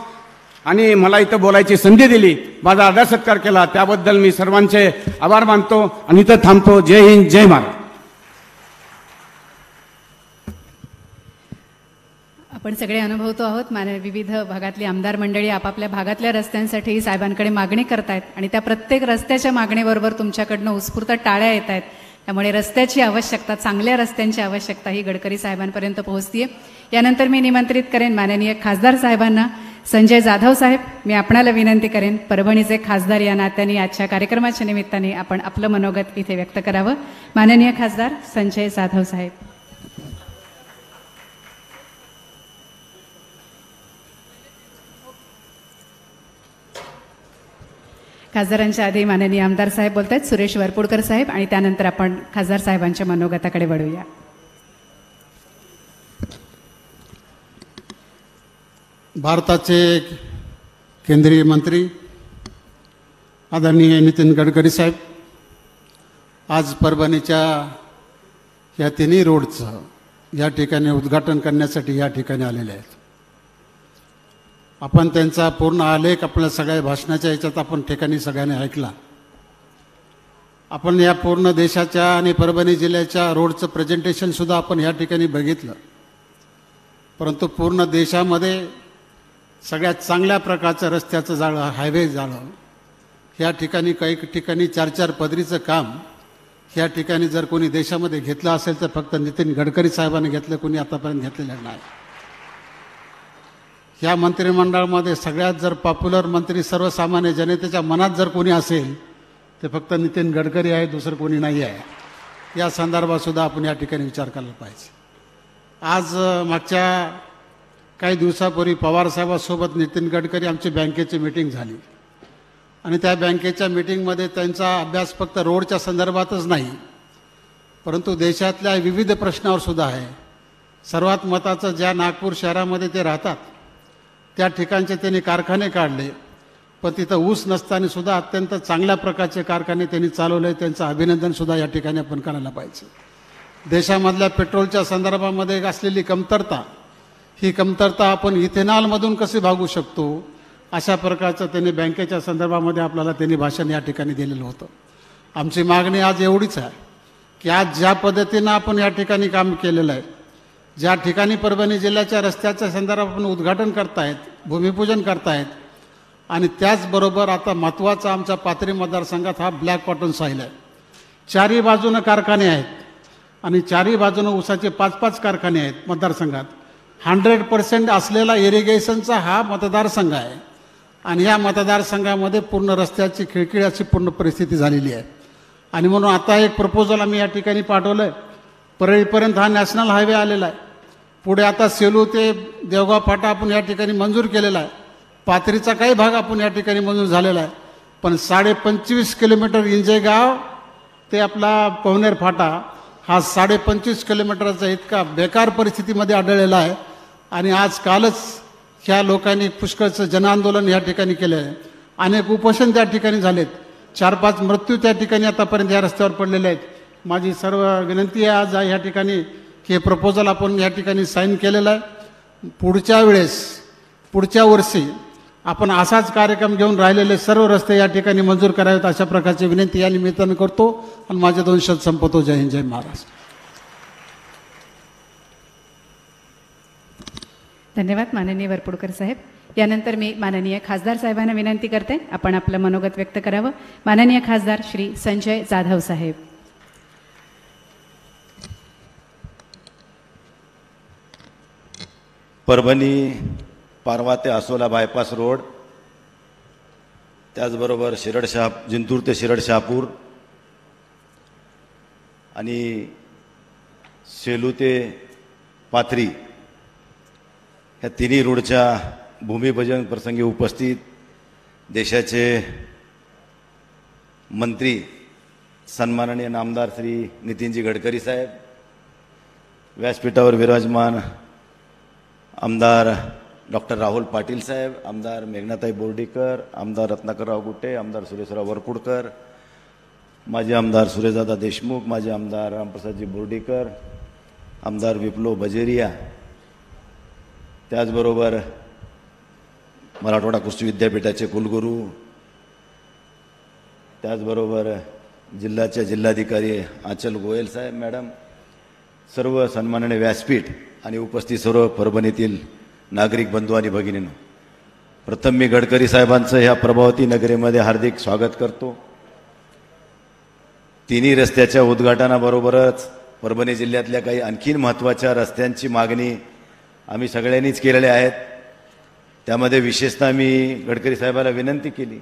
Speaker 5: आणि मला इथं बोलायची संधी दिली, माझा आदर सत्कार केला त्याबद्दल मी सर्वांचे आभार मानतो आणि इथं थांबतो. जय हिंद, जय महाराष्ट्र.
Speaker 3: आपण सगळे अनुभवतो आहोत. विविध भागातली आमदार मंडळी आपापल्या भागातल्या रस्त्यांसाठी साहेबांकडे मागणी करतायत आणि त्या प्रत्येक रस्त्याच्या मागणीबरोबर तुमच्याकडनं उत्स्फूर्त टाळ्या येत आहेत. त्यामुळे रस्त्याची आवश्यकता, चांगल्या रस्त्यांची आवश्यकता ही गडकरी साहेबांपर्यंत पोहोचतीये. यानंतर मी निमंत्रित करेन माननीय खासदार साहेबांना. संजय जाधव साहेब, मी आपणाला विनंती करेन परभणीचे खासदार या नात्याने आजच्या कार्यक्रमाच्या निमित्ताने आपण आपलं मनोगत इथे व्यक्त करावं. माननीय खासदार संजय जाधव साहेब. खासदारांच्या आधी माननीय आमदार साहेब बोलत आहेत, सुरेश वरपुडकर साहेब, आणि त्यानंतर आपण खासदार साहेबांच्या मनोगताकडे वळूया.
Speaker 6: भारताचे केंद्रीय मंत्री आदरणीय नितीन गडकरी साहेब आज परभणीच्या या तिन्ही रोडचं या ठिकाणी उद्घाटन करण्यासाठी या ठिकाणी आलेले आहेत. आपण त्यांचा पूर्ण आलेख आपल्या सगळ्या भाषणाच्या याच्यात आपण ठिकाणी सगळ्यांनी ऐकला. आपण या पूर्ण देशाच्या आणि परभणी जिल्ह्याच्या रोडचं प्रेझेंटेशनसुद्धा आपण या ठिकाणी बघितलं. परंतु पूर्ण देशामध्ये सगळ्यात चांगल्या प्रकारचं रस्त्याचं जाळं, हायवे जाळं या ठिकाणी काही ठिकाणी 4-4 पदरीचं काम या ठिकाणी जर कोणी देशामध्ये घेतलं असेल तर फक्त नितीन गडकरी साहेबांनी घेतलं, कोणी आतापर्यंत घेतलेलं नाही. या मंत्रिमंडळामध्ये सगळ्यात जर पॉप्युलर मंत्री सर्वसामान्य जनतेच्या मनात जर कोणी असेल ते फक्त नितीन गडकरी आहे, दुसरं कोणी नाही आहे. या संदर्भात सुद्धा आपण या ठिकाणी विचार करायला पाहिजे. आज मागच्या काही दिवसापूर्वी पवारसाहेबांसोबत नितीन गडकरी आमची बँकेची मीटिंग झाली आणि त्या बँकेच्या मीटिंगमध्ये त्यांचा अभ्यास फक्त रोडच्या संदर्भातच नाही परंतु देशातल्या विविध प्रश्नावर सुद्धा आहे. सर्वात महत्त्वाचं, ज्या नागपूर शहरामध्ये ते राहतात त्या ठिकाणचे त्यांनी कारखाने काढले, पण तिथं ऊस नसताना सुद्धा अत्यंत चांगल्या प्रकारचे कारखाने त्यांनी चालवले. त्यांचं अभिनंदनसुद्धा या ठिकाणी आपण करायला पाहिजे. देशामधल्या पेट्रोलच्या संदर्भामध्ये असलेली कमतरता, ही कमतरता आपण इथेनॉलमधून कशी भागू शकतो अशा प्रकारचं त्यांनी बँकेच्या संदर्भामध्ये आपल्याला त्यांनी भाषण या ठिकाणी दिलेलं होतं. आमची मागणी आज एवढीच आहे की आज ज्या पद्धतीनं आपण या ठिकाणी काम केलेलं आहे, ज्या ठिकाणी परभणी जिल्ह्याच्या रस्त्याच्या संदर्भात आपण उद्घाटन करतायत, भूमिपूजन करतायत आणि त्याचबरोबर आता महत्त्वाचा आमच्या पाथरी मतदारसंघात हा ब्लॅक कॉटन सॉईल आहे. चारही बाजूनं कारखाने आहेत आणि चारही बाजूनं ऊसाचे 5-5 कारखाने आहेत मतदारसंघात. 100% असलेला इरिगेशनचा हा मतदारसंघ आहे आणि या मतदारसंघामध्ये पूर्ण रस्त्याची खिळखिळ्याची पूर्ण परिस्थिती झालेली आहे. आणि म्हणून आता एक प्रपोजल आम्ही या ठिकाणी पाठवलं आहे. परळीपर्यंत हा नॅशनल हायवे आलेला आहे. पुढे आता सेलू ते देवगाव फाटा आपण या ठिकाणी मंजूर केलेला आहे. पाथरीचा काही भाग आपण या ठिकाणी मंजूर झालेला आहे. पण 25.5 किलोमीटर इंजेगाव ते आपला पवनेर फाटा हा 25.5 किलोमीटरचा इतका बेकार परिस्थितीमध्ये आढळलेला आहे. आणि आज कालच ह्या लोकांनी पुष्कळचं जनआंदोलन या ठिकाणी केलं आहे. अनेक उपोषण त्या ठिकाणी झालेत. 4-5 मृत्यू त्या ठिकाणी आतापर्यंत या रस्त्यावर पडलेले आहेत. माझी सर्व विनंती आहे आज या ठिकाणी की हे प्रपोजल आपण या ठिकाणी साईन केलेलं आहे. पुढच्या वर्षी आपण असाच कार्यक्रम घेऊन राहिलेले सर्व रस्ते या ठिकाणी मंजूर करावेत अशा प्रकारची विनंती या निमित्तानं करतो आणि माझे 2 शब्द संपवतो. जय हिंद, जय महाराष्ट्र.
Speaker 3: धन्यवाद माननीय वरपुडकर साहेब. यानंतर मी माननीय खासदार साहेबांना विनंती करते आपण आपलं मनोगत व्यक्त करावं. माननीय खासदार श्री संजय जाधव साहेब.
Speaker 2: परभणी पारवा ते आसोला बायपास रोड, त्याचबरोबर जिंतूर ते शिरड शहापूर आणि सेलू ते पाथरी ह्या तिन्ही रोडच्या भूमिपूजन प्रसंगी उपस्थित देशाचे मंत्री सन्माननीय नामदार श्री नितीनजी गडकरी साहेब, व्यासपीठावर विराजमान आमदार डॉक्टर राहुल पाटील साहेब, आमदार मेघनाताई बोर्डीकर, आमदार रत्नाकरराव गुट्टे, आमदार सुरेशराव वरपुडकर, माजी आमदार सुरेशदादा देशमुख, माजी आमदार रामप्रसादजी बोर्डीकर, आमदार विप्लव बजेरिया, त्याचबरोबर मराठवाडा कृषी विद्यापीठाचे कुलगुरू, त्याचबरोबर जिल्ह्याचे जिल्हाधिकारी आचल गोयल साहेब मॅडम, सर्व सन्माननीय व्यासपीठ आणि उपस्थित सर्व परभणीतील नागरिक बंधू आणि भगिनींनो, प्रथम मी गडकरी साहेबांचं ह्या प्रभावती नगरीमध्ये हार्दिक स्वागत करतो. तिन्ही रस्त्याच्या उद्घाटनाबरोबरच परभणी जिल्ह्यातल्या काही आणखीन महत्त्वाच्या रस्त्यांची मागणी आम्ही सगळ्यांनीच केलेल्या आहेत. त्यामध्ये विशेषतः मी गडकरी साहेबांना विनंती केली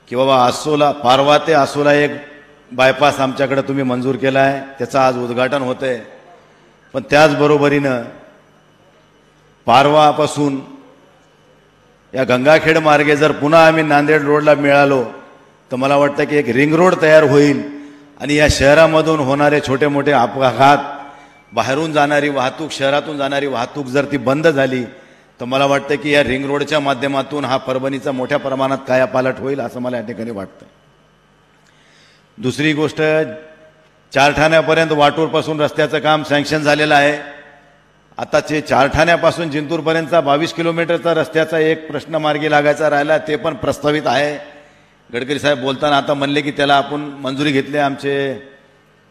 Speaker 2: की बाबा पारवा ते आसोला एक बायपास आमच्याकडे तुम्ही मंजूर केला आहे, त्याचं आज उद्घाटन होतं आहे. पण त्याचबरोबरीनं पारवापासून या गंगाखेड मार्गे जर पुन्हा आम्ही नांदेड रोडला मिळालो तर मला वाटतं की एक रिंग रोड तयार होईल आणि या शहरामधून होणारे छोटे मोठे अपघात, बाहेरून जाणारी वाहतूक, शहरातून जाणारी वाहतूक जर ती बंद झाली तर मला वाटतं की या रिंग रोडच्या माध्यमातून हा परभणीचा मोठ्या प्रमाणात कायापालट होईल असं मला या ठिकाणी वाटतं. दुसरी गोष्ट, चारठाण्यापर्यंत वाटूरपासून रस्त्याचं काम सँक्शन झालेलं आहे. आता चारठाण्यापासून जिंतूरपर्यंतचा 22 किलोमीटरचा रस्त्याचा एक प्रश्न मार्गी लागायचा राहिला, ते पण प्रस्तावित आहे. गडकरी साहेब बोलताना आता म्हणले की त्याला आपण मंजुरी घेतली. आमचे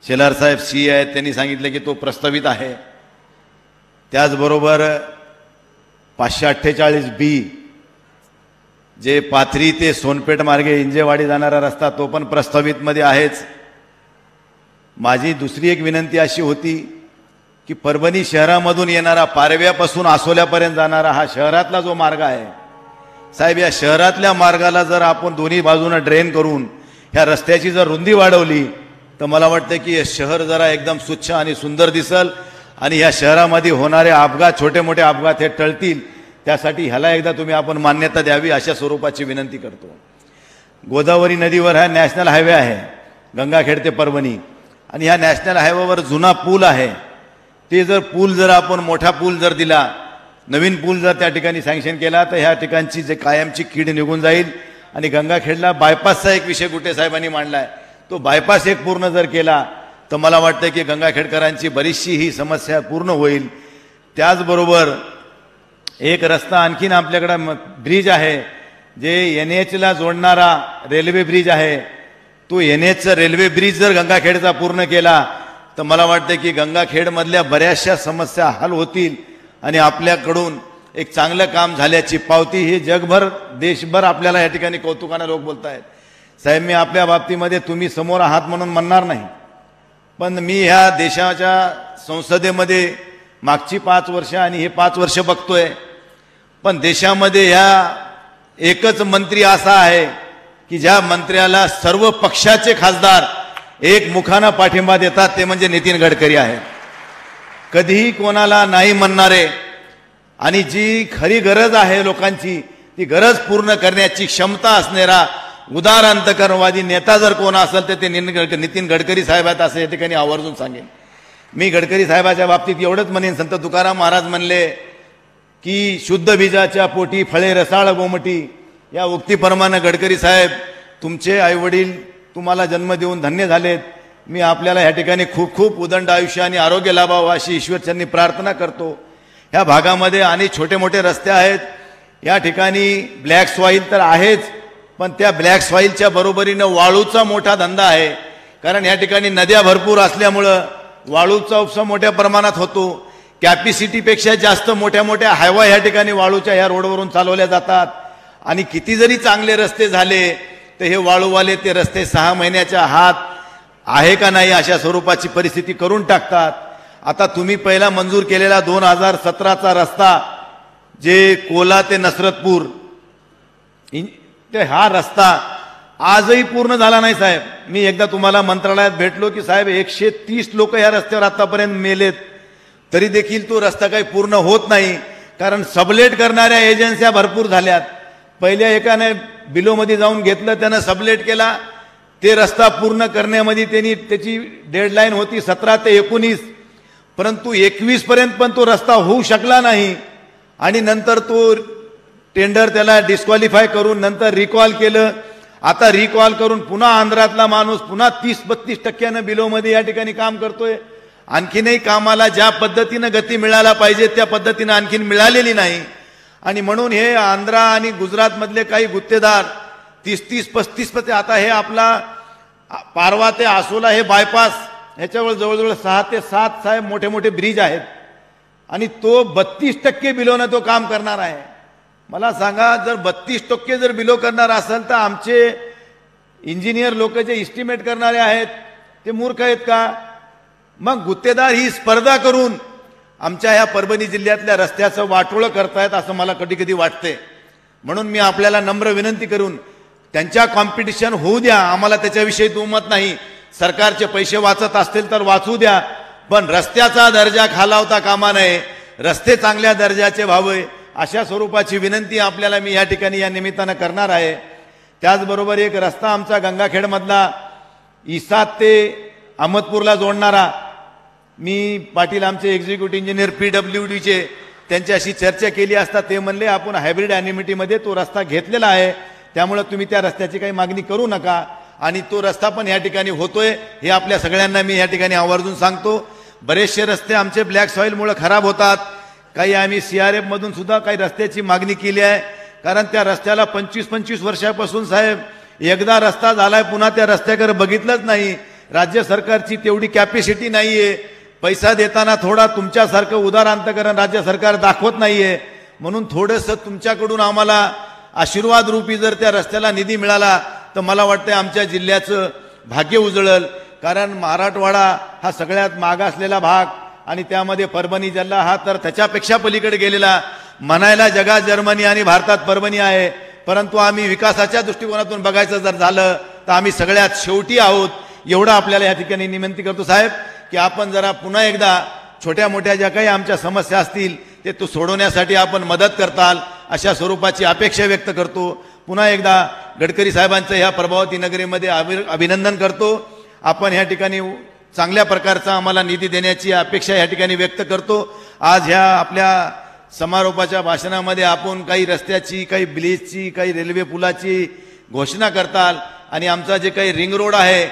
Speaker 2: शेलार साहेब सी आहेत, त्यांनी सांगितले की तो प्रस्तावित आहे. त्याचबरोबर 548B जे पाथरी ते सोनपेठ मार्गे इंजेवाडी जाणारा रस्ता तो पण प्रस्तावितमध्ये आहेच. माझी दुसरी एक विनंती अशी होती की परभणी शहरामधून येणारा पारव्यापासून आसोल्यापर्यंत जाणारा हा शहरातला जो मार्ग आहे साहेब, या शहरातल्या मार्गाला जर आपण दोन्ही बाजूने ड्रेन करून ह्या रस्त्याची जर रुंदी वाढवली तर मला वाटतं की हे शहर जरा एकदम स्वच्छ आणि सुंदर दिसल आणि ह्या शहरामध्ये होणारे अपघात, छोटे मोठे अपघात हे टळतील. त्यासाठी ह्याला एकदा तुम्ही आपण मान्यता द्यावी अशा स्वरूपाची विनंती करतो. गोदावरी नदीवर हा नॅशनल हायवे आहे गंगाखेड ते परभणी आणि ह्या नॅशनल हायवेवर जुना पूल आहे. ते जर पूल जर आपण मोठा पूल जर दिला, नवीन पूल जर त्या ठिकाणी सँक्शन केला तर ह्या ठिकाणची जे कायमची कीड निघून जाईल आणि गंगाखेडला बायपासचा एक विषय गुट्टे साहेबांनी मांडला आहे, तो बायपास एक पूर्ण जर केला तर मला वाटतं की गंगाखेडकरांची बरीचशी ही समस्या पूर्ण होईल. त्याचबरोबर एक रस्ता आणखीन आपल्याकडे ब्रिज आहे जे NH जोडणारा रेल्वे ब्रिज आहे, तो NH रेल्वे ब्रिज जर गंगाखेडचा पूर्ण केला तर मला वाटतं की गंगाखेडमधल्या बऱ्याचशा समस्या हल होतील आणि आपल्याकडून एक चांगलं काम झाल्याची पावती ही जगभर, देशभर आपल्याला या ठिकाणी कौतुकाने लोक बोलत आहेत. साहेब, मी आपल्या बाबतीमध्ये तुम्ही समोर आहात म्हणून म्हणणार नाही, पण मी ह्या देशाच्या संसदेमध्ये मागची 5 वर्ष आणि हे 5 वर्ष बघतोय, पण देशामध्ये ह्या एकच मंत्री असा आहे की ज्या मंत्र्याला सर्व पक्षाचे खासदार एक मुखानं पाठिंबा देतात, ते म्हणजे नितीन गडकरी आहे. कधीही कोणाला नाही म्हणणारे आणि जी खरी गरज आहे लोकांची ती गरज पूर्ण करण्याची क्षमता असणारा उदार अंतकरणवादी नेता जर कोण असेल तर ते नितीन गडकरी साहेब आहेत असं या ठिकाणी आवर्जून सांगेन. मी गडकरी साहेबाच्या बाबतीत एवढंच म्हणेन, संत तुकाराम महाराज म्हणले की शुद्ध बीजाच्या पोटी फळे रसाळ गोमटी, या उक्तीप्रमाणे गडकरी साहेब तुमचे आईवडील तुम्हाला जन्म देऊन धन्य झालेत. मी आपल्याला ह्या ठिकाणी खूप खूप उदंड आयुष्य आणि आरोग्य लाभावं अशी ईश्वरचरणी प्रार्थना करतो. ह्या भागामध्ये अनेक छोटे मोठे रस्ते आहेत. या ठिकाणी ब्लॅक सॉईल तर आहेच, पण त्या ब्लॅक सॉईलच्या बरोबरीनं वाळूचा मोठा धंदा आहे. कारण या ठिकाणी नद्या भरपूर असल्यामुळं वाळूचा उपसा मोठ्या प्रमाणात होतो. कॅपॅसिटीपेक्षा जास्त मोठ्या मोठ्या हायवा ह्या ठिकाणी वाळूच्या ह्या रोडवरून चालवल्या जातात आणि किती जरी चांगले रस्ते झाले तर हे वाळूवाले ते रस्ते 6 महिन्याच्या हात आहे का नाही अशा स्वरूपाची परिस्थिती करून टाकतात. आता तुम्ही पहिला मंजूर केलेला 2017चा रस्ता जे कोला ते नसरतपूर ते हा रस्ता आजही पूर्ण झाला नाही साहेब. मी एकदा तुम्हाला मंत्रालयात भेटलो की साहेब 130 लोक या रस्त्यावर आतापर्यंत मेलेत, तरी देखील तो रस्ता काही पूर्ण होत नाही. कारण सबलेट करणाऱ्या एजन्स्या भरपूर झाल्यात. पहिल्या एकाने बिलोमध्ये जाऊन घेतलं, त्यानं सबलेट केला, ते रस्ता पूर्ण करण्यामध्ये त्यांनी त्याची डेडलाईन होती 17 ते 19, परंतु 21 पर्यंत पण तो रस्ता होऊ शकला नाही आणि नंतर तो टेंडर त्याला डिस्क्वालिफाय करून नंतर रिकॉल केलं. आता रिकॉल करून पुन्हा आंध्रातला माणूस पुन्हा 30-32% बिलोमध्ये या ठिकाणी काम करतोय. आणखीनही कामाला ज्या पद्धतीनं गती मिळायला पाहिजे त्या पद्धतीनं आणखीन मिळालेली नाही. आणि म्हणून हे आंध्रा आणि गुजरातमधले काही गुत्तेदार 30-35 आता हे आपला पारवा ते आसोला हे बायपास ह्याच्यावर जवळजवळ 6 ते 7 साहेब मोठे मोठे ब्रिज आहेत आणि तो 32% बिलोनं तो काम करणार आहे. मला सांगा, जर 32% जर बिलो करणार असेल तर आमचे इंजिनियर लोक जे इस्टिमेट करणारे आहेत ते मूर्ख आहेत का? मग गुत्तेदार ही स्पर्धा करून आमच्या ह्या परभणी जिल्ह्यातल्या रस्त्याचं वाटोळं करतायत असं मला कधी कधी वाटते. म्हणून मी आपल्याला नम्र विनंती करून त्यांच्या कॉम्पिटिशन होऊ द्या, आम्हाला त्याच्याविषयी दुमत नाही. सरकारचे पैसे वाचत असतील तर वाचू द्या, पण रस्त्याचा दर्जा खालावता कामा नये, रस्ते चांगल्या दर्जाचे व्हावे अशा स्वरूपाची विनंती आपल्याला मी या ठिकाणी या निमित्तानं करणार आहे. त्याचबरोबर एक रस्ता आमचा गंगाखेडमधला इसात ते अहमदपूरला जोडणारा, मी पाटील आमचे एक्झिक्युटिव्ह इंजिनियर PWDचे त्यांच्याशी चर्चा केली असता ते म्हणले आपण हायब्रिड ॲन्युमिटीमध्ये तो रस्ता घेतलेला आहे, त्यामुळे तुम्ही त्या रस्त्याची काही मागणी करू नका. आणि तो रस्ता पण या ठिकाणी होतोय हे आपल्या सगळ्यांना मी या ठिकाणी आवर्जून सांगतो. बरेचसे रस्ते आमचे ब्लॅक सॉईलमुळे खराब होतात. काही आम्ही CRF मधून सुद्धा काही रस्त्याची मागणी केली आहे, कारण त्या रस्त्याला 25-25 वर्षापासून साहेब एकदा रस्ता झालाय पुन्हा त्या रस्त्याकडे बघितलंच नाही. राज्य सरकारची तेवढी कॅपॅसिटी नाहीये, पैसा देताना थोडा तुमच्यासारखं उदार अंतकरण राज्य सरकार दाखवत नाहीये. म्हणून थोडंसं तुमच्याकडून आम्हाला आशीर्वाद रूपी जर त्या रस्त्याला निधी मिळाला तर मला वाटतं आमच्या जिल्ह्याचं भाग्य उजळल. कारण मराठवाडा हा सगळ्यात मागासलेला भाग आणि त्यामध्ये परभणी जिल्हा हा तर त्याच्यापेक्षा पलीकडे गेलेला. म्हणायला जगात जर्मनी आणि भारतात परभणी आहे, परंतु आम्ही विकासाच्या दृष्टिकोनातून बघायचं जर झालं तर आम्ही सगळ्यात शेवटी आहोत. एवढं आपल्याला या ठिकाणी विनंती करतो साहेब की आपण जरा पुन्हा एकदा छोट्या मोठ्या ज्या काही आमच्या समस्या असतील ते तो सोडवण्यासाठी आपण मदत करताल अशा स्वरूपाची अपेक्षा व्यक्त करतो. पुन्हा एकदा गडकरी साहेबांचं ह्या प्रभावती नगरीमध्ये अभिनंदन करतो. आपण ह्या ठिकाणी चांगल्या प्रकारचा आम्हाला निधी देण्याची अपेक्षा या ठिकाणी व्यक्त करतो. आज ह्या आपल्या समारोपाच्या भाषणामध्ये आपण काही रस्त्याची, काही ब्रिजची, काही रेल्वे पुलाची घोषणा करताल आणि आमचा जे काही रिंग रोड आहे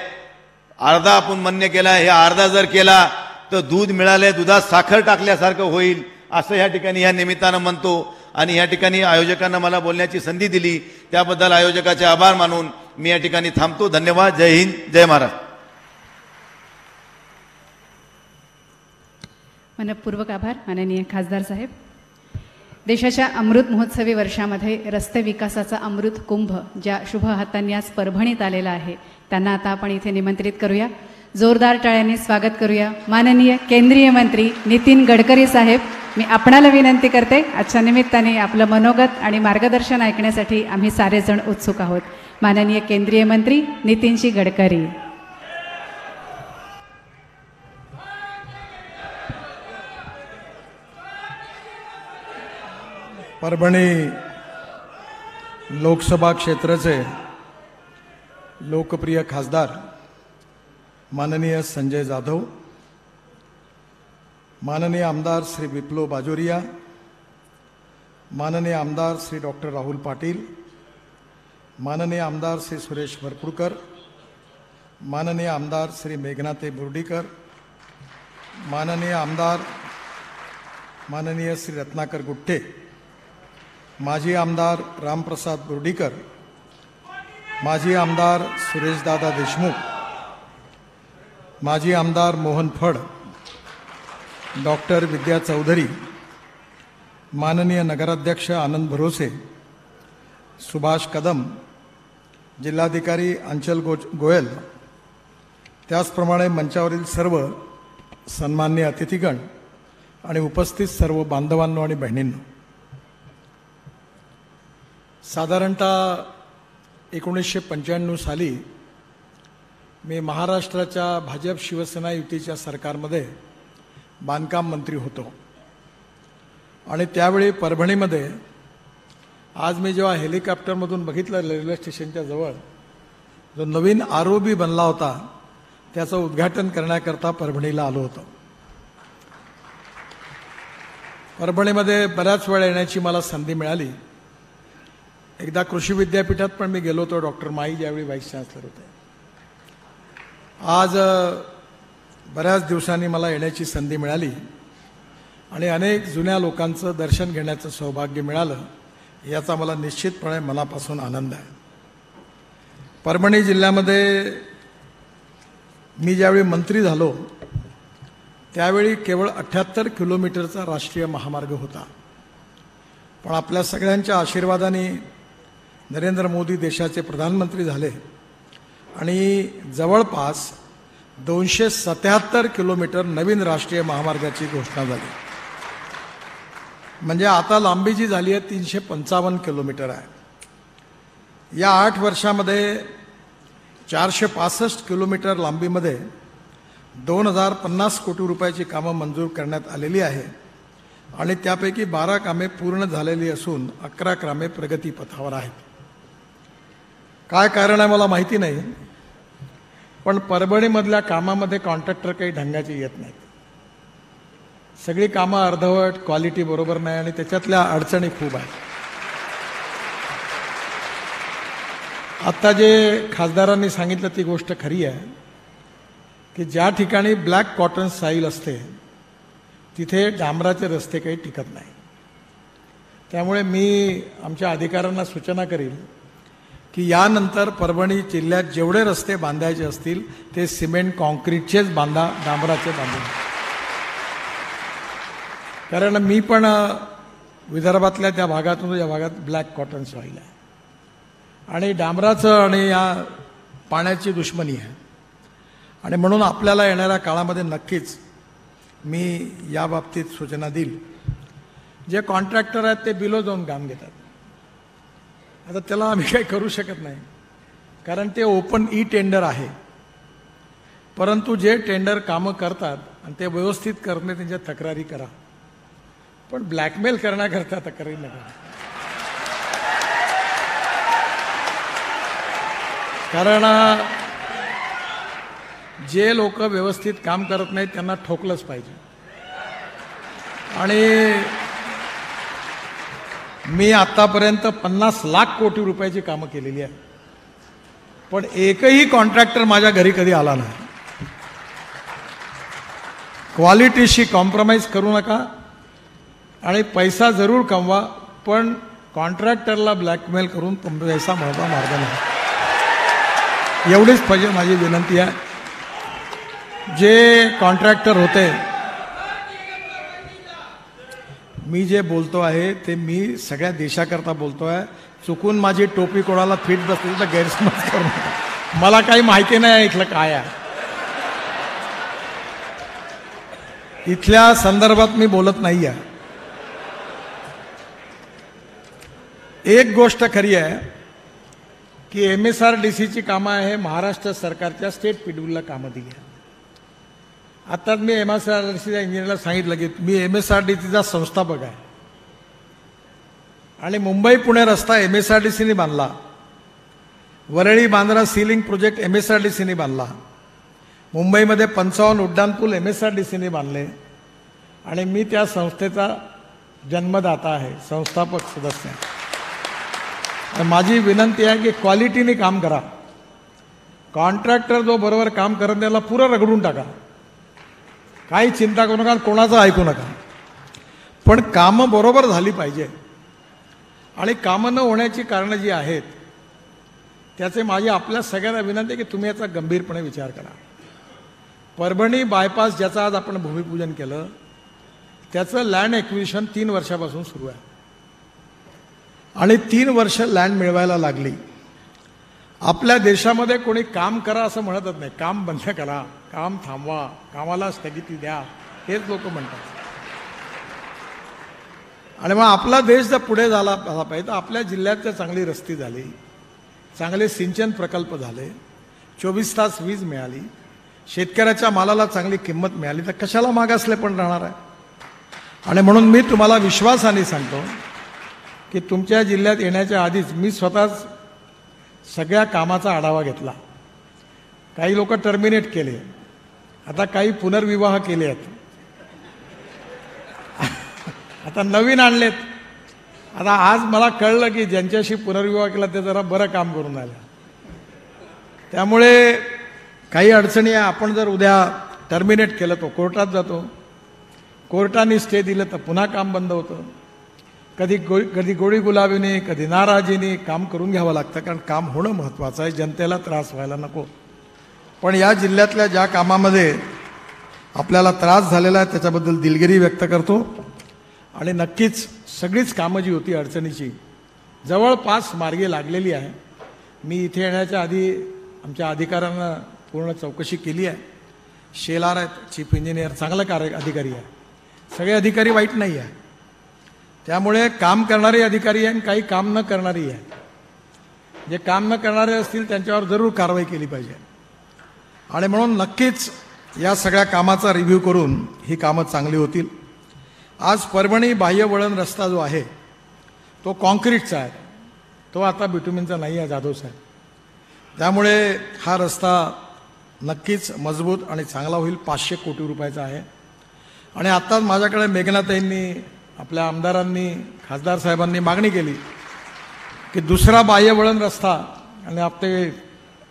Speaker 2: अर्धा आपण मान्य केला, हे अर्धा जर केला तर दूध मिळाले दुधात साखर टाकल्यासारखं होईल असं या ठिकाणी या निमित्तानं म्हणतो. आणि या ठिकाणी आयोजकांना मला बोलण्याची संधी दिली त्याबद्दल आयोजकाचे आभार मानून मी या ठिकाणी थांबतो. धन्यवाद. जय हिंद, जय महाराष्ट्र.
Speaker 3: मनपूर्वक आभार माननीय खासदार साहेब. देशाच्या अमृत महोत्सवी वर्षामध्ये रस्ते विकासाचा अमृत कुंभ ज्या शुभ हातांनी आज परभणीत आलेला आहे त्यांना आता आपण इथे निमंत्रित करूया. जोरदार टाळ्यांनी स्वागत करूया. माननीय केंद्रीय मंत्री नितीन गडकरी साहेब, मी आपणाला विनंती करते, आजच्या निमित्ताने आपलं मनोगत आणि मार्गदर्शन ऐकण्यासाठी आम्ही सारेजण उत्सुक आहोत. माननीय केंद्रीय मंत्री नितीनजी गडकरी.
Speaker 7: परभणी लोकसभा क्षेत्राचे लोकप्रिय खासदार माननीय संजय जाधव, माननीय आमदार श्री विप्लव बाजोरिया, माननीय आमदार श्री डॉक्टर राहुल पाटील, माननीय आमदार श्री सुरेश वरपुडकर, माननीय आमदार श्री मेघनाते बोर्डीकर, माननीय आमदार माननीय श्री रत्नाकर गुट्टे, माजी आमदार रामप्रसाद बोर्डीकर, माजी आमदार सुरेशदादा देशमुख, माजी आमदार मोहन फड, डॉक्टर विद्या चौधरी, माननीय नगराध्यक्ष आनंद भरोसे, सुभाष कदम, जिल्हाधिकारी अंचल गोयल, त्याचप्रमाणे मंचावरील सर्व सन्माननीय अतिथीगण आणि उपस्थित सर्व बांधवांनो आणि बहिणींनो, साधारणतः 1995 साली मी महाराष्ट्राच्या भाजप शिवसेना युतीच्या सरकारमध्ये बांधकाम मंत्री होतो आणि त्यावेळी परभणीमध्ये आज मी जेव्हा हेलिकॉप्टरमधून बघितलं रेल्वे स्टेशनच्या जवळ जो नवीन आरओबी बनला होता त्याचं उद्घाटन करण्याकरता परभणीला आलो होतो. परभणीमध्ये बऱ्याच वेळा येण्याची मला संधी मिळाली. एकदा कृषी विद्यापीठात पण मी गेलो होतो, डॉक्टर माई ज्यावेळी व्हाईस चान्सलर होते. आज बऱ्याच दिवसांनी मला येण्याची संधी मिळाली आणि अनेक जुन्या लोकांचं दर्शन घेण्याचं सौभाग्य मिळालं, याचा मला निश्चितपणे मनापासून आनंद आहे. परभणी जिल्ह्यामध्ये मी ज्यावेळी मंत्री झालो त्यावेळी केवळ 78 किलोमीटरचा राष्ट्रीय महामार्ग होता. पण आपल्या सगळ्यांच्या आशीर्वादाने नरेंद्र मोदी देशाचे प्रधानमंत्री झाले आणि जवळपास 277 किलोमीटर नवीन राष्ट्रीय महामार्गाची घोषणा झाली. म्हणजे आता लांबी जी झाली आहे 355 किलोमीटर आहे. या 8 वर्षामध्ये 465 किलोमीटर लांबीमध्ये 2050 कोटी रुपयाची कामं मंजूर करण्यात आलेली आहे आणि त्यापैकी 12 कामे पूर्ण झालेली असून 11 कामे प्रगतीपथावर आहेत. काय कारण आहे मला माहिती नाही, पण परभणीमधल्या कामामध्ये कॉन्ट्रॅक्टर काही ढंगाचे येत नाहीत. सगळी कामं अर्धवट, क्वालिटी बरोबर नाही आणि त्याच्यातल्या अडचणी खूप आहेत. आत्ता जे खासदारांनी सांगितलं ती गोष्ट खरी आहे की ज्या ठिकाणी ब्लॅक कॉटन साईल असते तिथे डांबराचे रस्ते काही टिकत नाही. त्यामुळे मी आमच्या अधिकाऱ्यांना सूचना करीन की यानंतर परभणी जिल्ह्यात जेवढे रस्ते बांधायचे असतील ते सिमेंट कॉन्क्रीटचेच बांधा, डांबराचे बांधू. कारण मी पण विदर्भातल्या त्या भागातून या भागात ब्लॅक कॉटन सॉईल आहे आणि डांबराचं आणि या पाण्याची दुश्मनी आहे आणि म्हणून आपल्याला येणाऱ्या काळामध्ये नक्कीच मी या बाबतीत सूचना देईल. जे कॉन्ट्रॅक्टर आहेत ते बिलो जाऊन काम घेतात. आता त्याला आम्ही काही करू शकत नाही कारण ते ओपन ई टेंडर आहे. परंतु जे टेंडर कामं करतात आणि ते व्यवस्थित करणे त्यांच्या तक्रारी करा, पण ब्लॅकमेल करण्याकरता तक्रारी नका. कारण जे लोक व्यवस्थित काम करत नाहीत त्यांना ठोकलंच पाहिजे. आणि मी आतापर्यंत 50 लाख कोटी रुपयाची कामं केलेली आहे, पण एकही कॉन्ट्रॅक्टर माझ्या घरी कधी आला नाही. क्वालिटीशी कॉम्प्रोमाइज करू नका आणि पैसा जरूर कमवा, पण कॉन्ट्रॅक्टरला ब्लॅकमेल करून पैसा मिळवता मार्ग नाही. एवढीच पाहिजे माझी विनंती आहे. जे कॉन्ट्रॅक्टर होते, मी जे बोलतो आहे ते मी सगळ्या देशाकरता बोलतो आहे. चुकून माझी टोपी कोणाला फिट बसली तर गैरसमज करू नका. मला काही माहिती नाही इथलं काय आहे. इथल्या संदर्भात मी बोलत नाही आहे. एक गोष्ट खरी आहे की MSRDCची कामं आहे महाराष्ट्र सरकारच्या स्टेट पीडब्ल्यूला कामं दिली आहे. आत्ताच मी MSRDCच्या इंजिनियरला सांगितलं की मी MSRDCचा संस्थापक आहे आणि मुंबई पुणे रस्ता MSRDCने बांधला, वरळी बांद्रा सीलिंग प्रोजेक्ट MSRDCने बांधला, मुंबईमध्ये 55 उड्डाणपूल MSRDCने बांधले आणि मी त्या संस्थेचा जन्मदाता आहे, संस्थापक सदस्य आहे. माझी विनंती आहे की क्वालिटीने काम करा. कॉन्ट्रॅक्टर जो बरोबर काम करत त्याला पुरं रगडून टाका, काही चिंता करू नका, कोणाचं ऐकू नका. पण कामं बरोबर झाली पाहिजे आणि कामं न होण्याची कारणं जी आहेत त्याचे माझी आपल्या सगळ्यांना विनंती आहे की तुम्ही याचा गंभीरपणे विचार करा. परभणी बायपास ज्याचं आज आपण भूमिपूजन केलं त्याचं लँड ॲक्विजिशन 3 वर्षापासून सुरू आहे आणि 3 वर्ष लँड मिळवायला लागली. आपल्या देशामध्ये कोणी काम करा असं म्हणतच नाही, काम बंद करा, काम थांबवा, कामाला स्थगिती द्या, हेच लोक म्हणतात. आणि मग आपला देश जर पुढे झाला पाहिजे तर आपल्या जिल्ह्यात जर चांगली रस्ती झाली, चांगले सिंचन प्रकल्प झाले, 24 तास वीज मिळाली, शेतकऱ्याच्या मालाला चांगली किंमत मिळाली, तर कशाला मागासले पण राहणार आहे. आणि म्हणून मी तुम्हाला विश्वासाने सांगतो की तुमच्या जिल्ह्यात येण्याच्या आधीच मी स्वतःच सगळ्या कामाचा आढावा घेतला. काही लोक टर्मिनेट केले, आता काही पुनर्विवाह केले आहेत, आता नवीन आणलेत. आता आज मला कळलं की ज्यांच्याशी पुनर्विवाह केला ते जरा बरं काम करून आलं. त्यामुळे काही अडचणी आहे. आपण जर उद्या टर्मिनेट केलं तो कोर्टात जातो, कोर्टाने स्टे दिलं तर पुन्हा काम बंद होतं. कधी गोळी गुलाबीने, कधी नाराजीने काम करून घ्यावं लागतं, कारण काम होणं महत्त्वाचं आहे, जनतेला त्रास व्हायला नको. पण या जिल्ह्यातल्या ज्या कामामध्ये आपल्याला त्रास झालेला आहे त्याच्याबद्दल दिलगिरी व्यक्त करतो. आणि नक्कीच सगळीच कामं जी होती अडचणीची जवळपास मार्गी लागलेली आहे. मी इथे येण्याच्या आधी आमच्या अधिकाऱ्यांना पूर्ण चौकशी केली आहे. शेलार आहेत, चीफ इंजिनियर, चांगला अधिकारी आहे, सगळे अधिकारी वाईट नाही आहे. त्यामुळे काम करणारे अधिकारी आहे आणि काही काम न करणारी आहे. जे काम न करणारे असतील त्यांच्यावर जरूर कारवाई केली पाहिजे. आणि म्हणून नक्कीच या सगळ्या कामाचा रिव्ह्यू करून ही कामं चांगली होतील. आज परभणी बाह्य वळण रस्ता जो आहे तो कॉन्क्रीटचा आहे, तो आता बिटुमिनचा नाही आहे, जाधव साहेब. त्यामुळे हा रस्ता नक्कीच मजबूत आणि चांगला होईल. 500 कोटी रुपयाचा आहे. आणि आत्ताच माझ्याकडे मेघनाताईंनी, आपल्या आमदारांनी, खासदार साहेबांनी मागणी केली की दुसरा बाह्य वळण रस्ता, आणि आपले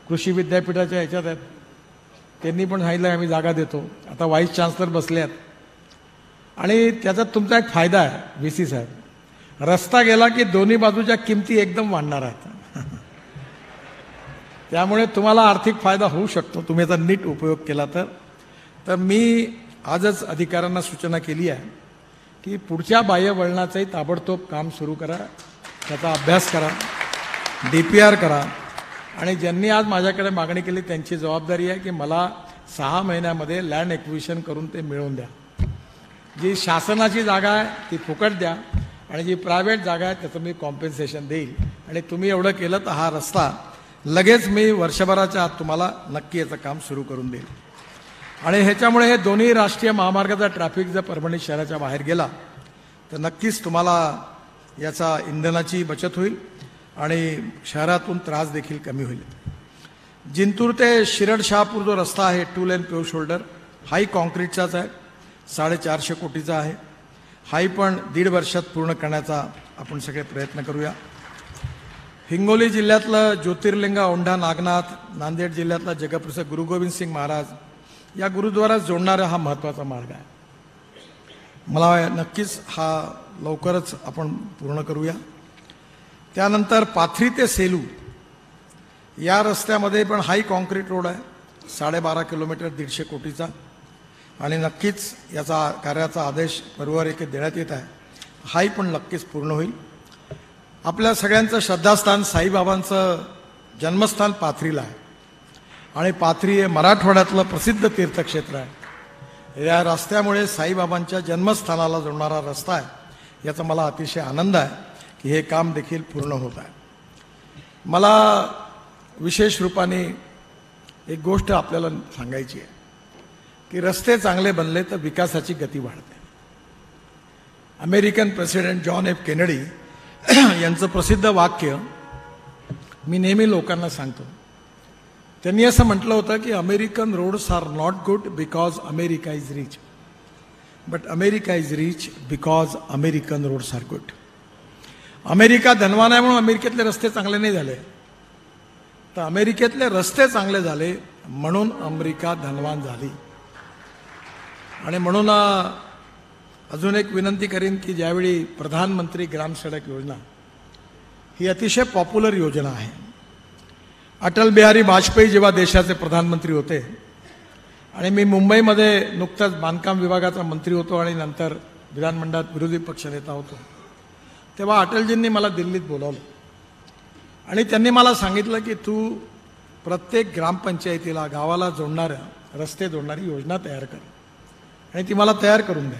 Speaker 7: कृषी विद्यापीठाच्या ह्याच्यात आहेत, त्यांनी पण सांगितलं आम्ही जागा देतो. आता व्हाईस चान्सलर बसले आहेत. आणि त्याचा तुमचा एक फायदा आहे VC साहेब, रस्ता गेला की दोन्ही बाजूच्या किमती एकदम वाढणार आहेत. त्यामुळे तुम्हाला आर्थिक फायदा होऊ शकतो तुम्ही याचा नीट उपयोग केला तर. मी आजच अधिकाऱ्यांना सूचना केली आहे की पुढच्या बाह्य वळणाचंही ताबडतोब काम सुरू करा, त्याचा अभ्यास करा, DPR करा. आणि ज्यांनी आज माझ्याकडे मागणी केली त्यांची जबाबदारी आहे की मला 6 महिन्यामध्ये लँड ॲक्विजिशन करून ते मिळवून द्या. जी शासनाची जागा आहे ती फुकट द्या आणि जी प्रायव्हेट जागा आहे त्याचं मी कॉम्पेन्सेशन देईल. आणि तुम्ही एवढं केलं तर हा रस्ता लगेच मी वर्षभराच्या आत तुम्हाला नक्की याचं काम सुरू करून देईल. आणि ह्याच्यामुळे हे दोन्ही राष्ट्रीय महामार्गाचा ट्रॅफिक जर परभणी शहराच्या बाहेर गेला तर नक्कीच तुम्हाला याचा इंधनाची बचत होईल आणि शहरातून त्रास देखील कमी होईल. जिंतूर ते शिरड शहापूर जो रस्ता आहे 2 लेन पेव्ह शोल्डर, हाही कॉन्क्रीटचाच आहे, 450 कोटीचा आहे. हाही पण 1.5 वर्षात पूर्ण करण्याचा आपण सगळे प्रयत्न करूया. हिंगोली जिल्ह्यातलं ज्योतिर्लिंग औंढा नागनाथ, नांदेड जिल्ह्यातला जगप्रसिद्ध गुरु गोविंद सिंग महाराज या गुरुद्वारास जोडणारा हा महत्त्वाचा मार्ग आहे. मला नक्कीच हा लवकरच आपण पूर्ण करूया. त्यानंतर पाथरी ते सेलू या रस्त्यामध्ये पण हाही कॉन्क्रीट रोड आहे, 12.5 किलोमीटर, 150 कोटीचा. आणि नक्कीच याचा कार्याचा आदेश बरोबर देण्यात येत आहे. हाही पण नक्कीच पूर्ण होईल. आपल्या सगळ्यांचं श्रद्धास्थान साईबाबांचं जन्मस्थान पाथरीला आहे आणि पाथरी हे मराठवाड्यातलं प्रसिद्ध तीर्थक्षेत्र आहे. या रस्त्यामुळे साईबाबांच्या जन्मस्थानाला जोडणारा रस्ता आहे, याचा मला अतिशय आनंद आहे की हे काम देखील पूर्ण होत आहे. मला विशेष रूपाने एक गोष्ट आपल्याला सांगायची आहे की रस्ते चांगले बनले तर विकासाची गती वाढते. American president John F. Kennedy यांचं प्रसिद्ध वाक्य मी नेहमी लोकांना सांगतो. त्यांनी असं म्हटलं होतं की American roads are not good because America is rich, but America is rich because American roads are good. America धनवान आहे म्हणून अमेरिकेतले रस्ते चांगले नाही झाले, तर अमेरिकेतले रस्ते चांगले झाले म्हणून अमेरिका धनवान झाली. आणि म्हणून अजून एक विनंती करीन की ज्यावेळी प्रधानमंत्री ग्राम सडक योजना ही अतिशय पॉप्युलर योजना आहे. अटल बिहारी वाजपेयी जेव्हा देशाचे प्रधानमंत्री होते आणि मी मुंबईमध्ये नुकताच बांधकाम विभागाचा मंत्री होतो आणि नंतर विधानमंडळात विरोधी पक्षनेता होतो, तेव्हा अटलजींनी मला दिल्लीत बोलावलं आणि त्यांनी मला सांगितलं की तू प्रत्येक ग्रामपंचायतीला गावाला जोडणाऱ्या रस्ते जोडणारी योजना तयार कर आणि ती मला तयार करून द्या.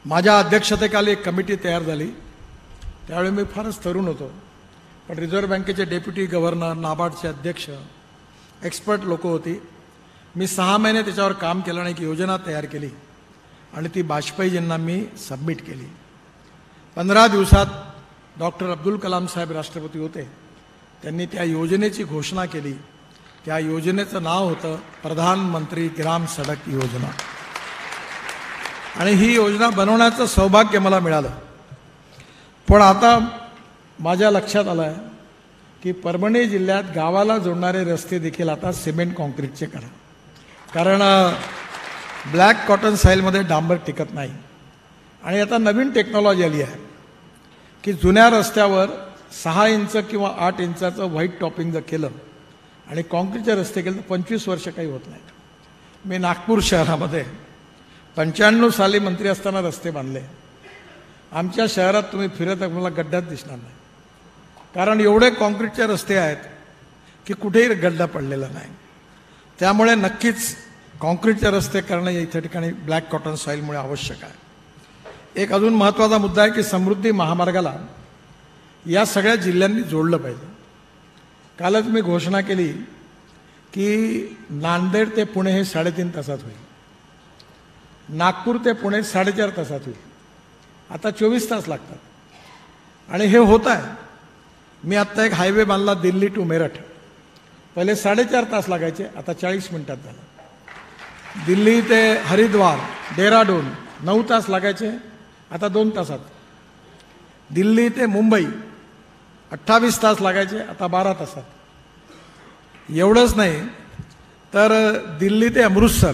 Speaker 7: माझ्या अध्यक्षतेखाली एक कमिटी तयार झाली. त्यावेळी मी फारच तरुण होतो, पण रिझर्व्ह बँकेचे डेप्युटी गव्हर्नर, नाबार्डचे अध्यक्ष, एक्सपर्ट लोक होती. मी 6 महिने त्याच्यावर काम केलं आणि एक योजना तयार केली आणि ती वाजपेयीजींना मी सबमिट केली. 15 दिवसात डॉक्टर अब्दुल कलाम साहेब राष्ट्रपती होते, त्यांनी त्या योजनेची घोषणा केली. त्या योजनेचं नाव होतं प्रधानमंत्री ग्राम सडक योजना आणि ही योजना बनवण्याचं सौभाग्य मला मिळालं. पण आता माझ्या लक्षात आलं आहे की परभणी जिल्ह्यात गावाला जोडणारे रस्ते देखील आता सिमेंट कॉन्क्रीटचे करा, कारण ब्लॅक कॉटन साईलमध्ये डांबर टिकत नाही. आणि आता नवीन टेक्नॉलॉजी आली आहे की जुन्या रस्त्यावर 6 इंच किंवा 8 इंचाचं व्हाईट टॉपिंग जर केलं आणि कॉन्क्रीटचे रस्ते केले तर 25 वर्ष काही होत नाही. मी नागपूर शहरामध्ये 95 साली मंत्री असताना रस्ते बांधले. आमच्या शहरात तुम्ही फिरत मला गड्ड्यात दिसणार नाही, कारण एवढे कॉन्क्रीटचे रस्ते आहेत की कुठेही गड्डा पडलेला नाही. त्यामुळे नक्कीच कॉन्क्रीटचे रस्ते करणं इथे ठिकाणी ब्लॅक कॉटन सॉईलमुळे आवश्यक आहे. एक अजून महत्त्वाचा मुद्दा आहे की समृद्धी महामार्गाला या सगळ्या जिल्ह्यांनी जोडलं पाहिजे. कालच मी घोषणा केली की नांदेड ते पुणे हे 3.5 तासात होईल, नागपूर ते पुणे 4.5 तासात होईल. आता 24 तास लागतात आणि हे होत आहे. मी आत्ता एक हायवे बांधला दिल्ली टू मेरठ, पहिले 4.5 तास लागायचे, आता 40 मिनिटात झालं. दिल्ली ते हरिद्वार डेहराडून 9 तास लागायचे, आता 2 तासात. दिल्ली ते मुंबई 28 तास लागायचे, आता 12 तासात. एवढंच नाही तर दिल्ली ते अमृतसर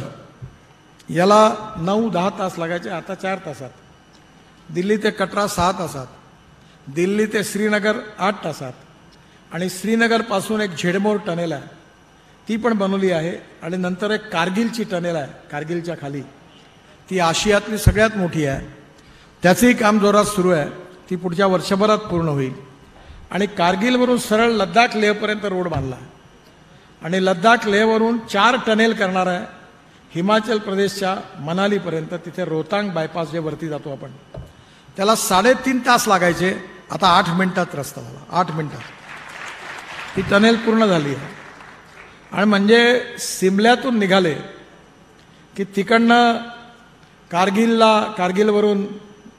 Speaker 7: याला 9-10 तास लागायचे, आता 4 तासात. दिल्ली ते कटरा 6 तासात, दिल्ली ते श्रीनगर 8 तासात. आणि श्रीनगरपासून एक झेडमोर टनेल आहे, ती पण बनवली आहे. आणि नंतर एक कारगिलची टनेल आहे कारगिलच्या खाली, ती आशियातली सगळ्यात मोठी आहे. त्याचंही काम जोरात सुरू आहे, ती पुढच्या वर्षभरात पूर्ण होईल. आणि कारगिलवरून सरळ लद्दाख लेहपर्यंत रोड बांधला आणि लद्दाख लेहवरून 4 टनेल करणार आहे हिमाचल प्रदेशच्या मनालीपर्यंत. तिथे रोहतांग बायपास जे वरती जातो आपण, त्याला 3.5 तास लागायचे, आता 8 मिनिटात रस्ता झाला. 8 मिनिटात ती टनेल पूर्ण झाली आहे. आणि म्हणजे सिमल्यातून निघाले की तिकडनं कारगिलवरून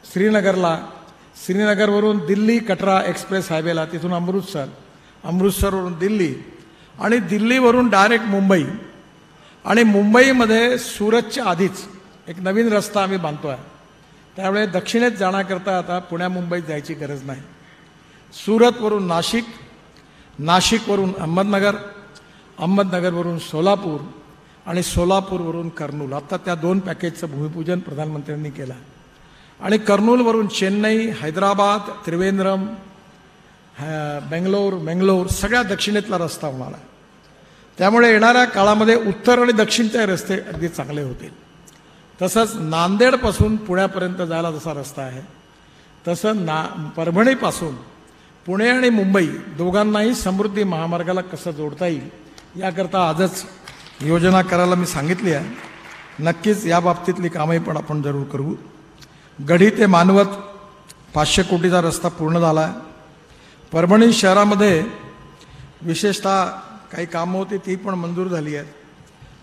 Speaker 7: श्रीनगरला, श्रीनगरवरून दिल्ली कटरा एक्सप्रेस हायवेला, तिथून अमृतसरवरून दिल्ली आणि दिल्लीवरून डायरेक्ट मुंबई. आणि मुंबईमध्ये सुरतच्या आधीच एक नवीन रस्ता आम्ही बांधतो आहे. त्यामुळे दक्षिणेत जाण्याकरता आता पुण्या मुंबईत जायची गरज नाही. सुरतवरून नाशिक, नाशिकवरून अहमदनगर, अहमदनगरवरून सोलापूर आणि सोलापूरवरून कर्नूल. आता त्या 2 पॅकेजचं भूमिपूजन प्रधानमंत्र्यांनी केलं. आणि कर्नूलवरून चेन्नई, हैदराबाद, त्रिवेंद्रम, बेंगलोर सगळ्या दक्षिणेतला रस्ता होणार आहे. त्यामुळे येणाऱ्या काळामध्ये उत्तर आणि दक्षिणचे रस्ते अगदी चांगले होतील. तसंच नांदेडपासून पुण्यापर्यंत जायला जसा रस्ता आहे, तसं परभणीपासून पुणे आणि मुंबई दोघांनाही समृद्धी महामार्गाला कसं जोडता येईल याकरता आजच योजना करायला मी सांगितली आहे. नक्कीच या बाबतीतली कामही पण आपण जरूर करू. गढी ते मानवत 500 कोटीचा रस्ता पूर्ण झाला आहे. परभणी शहरामध्ये विशेषतः काही कामं होती ती पण मंजूर झाली आहेत.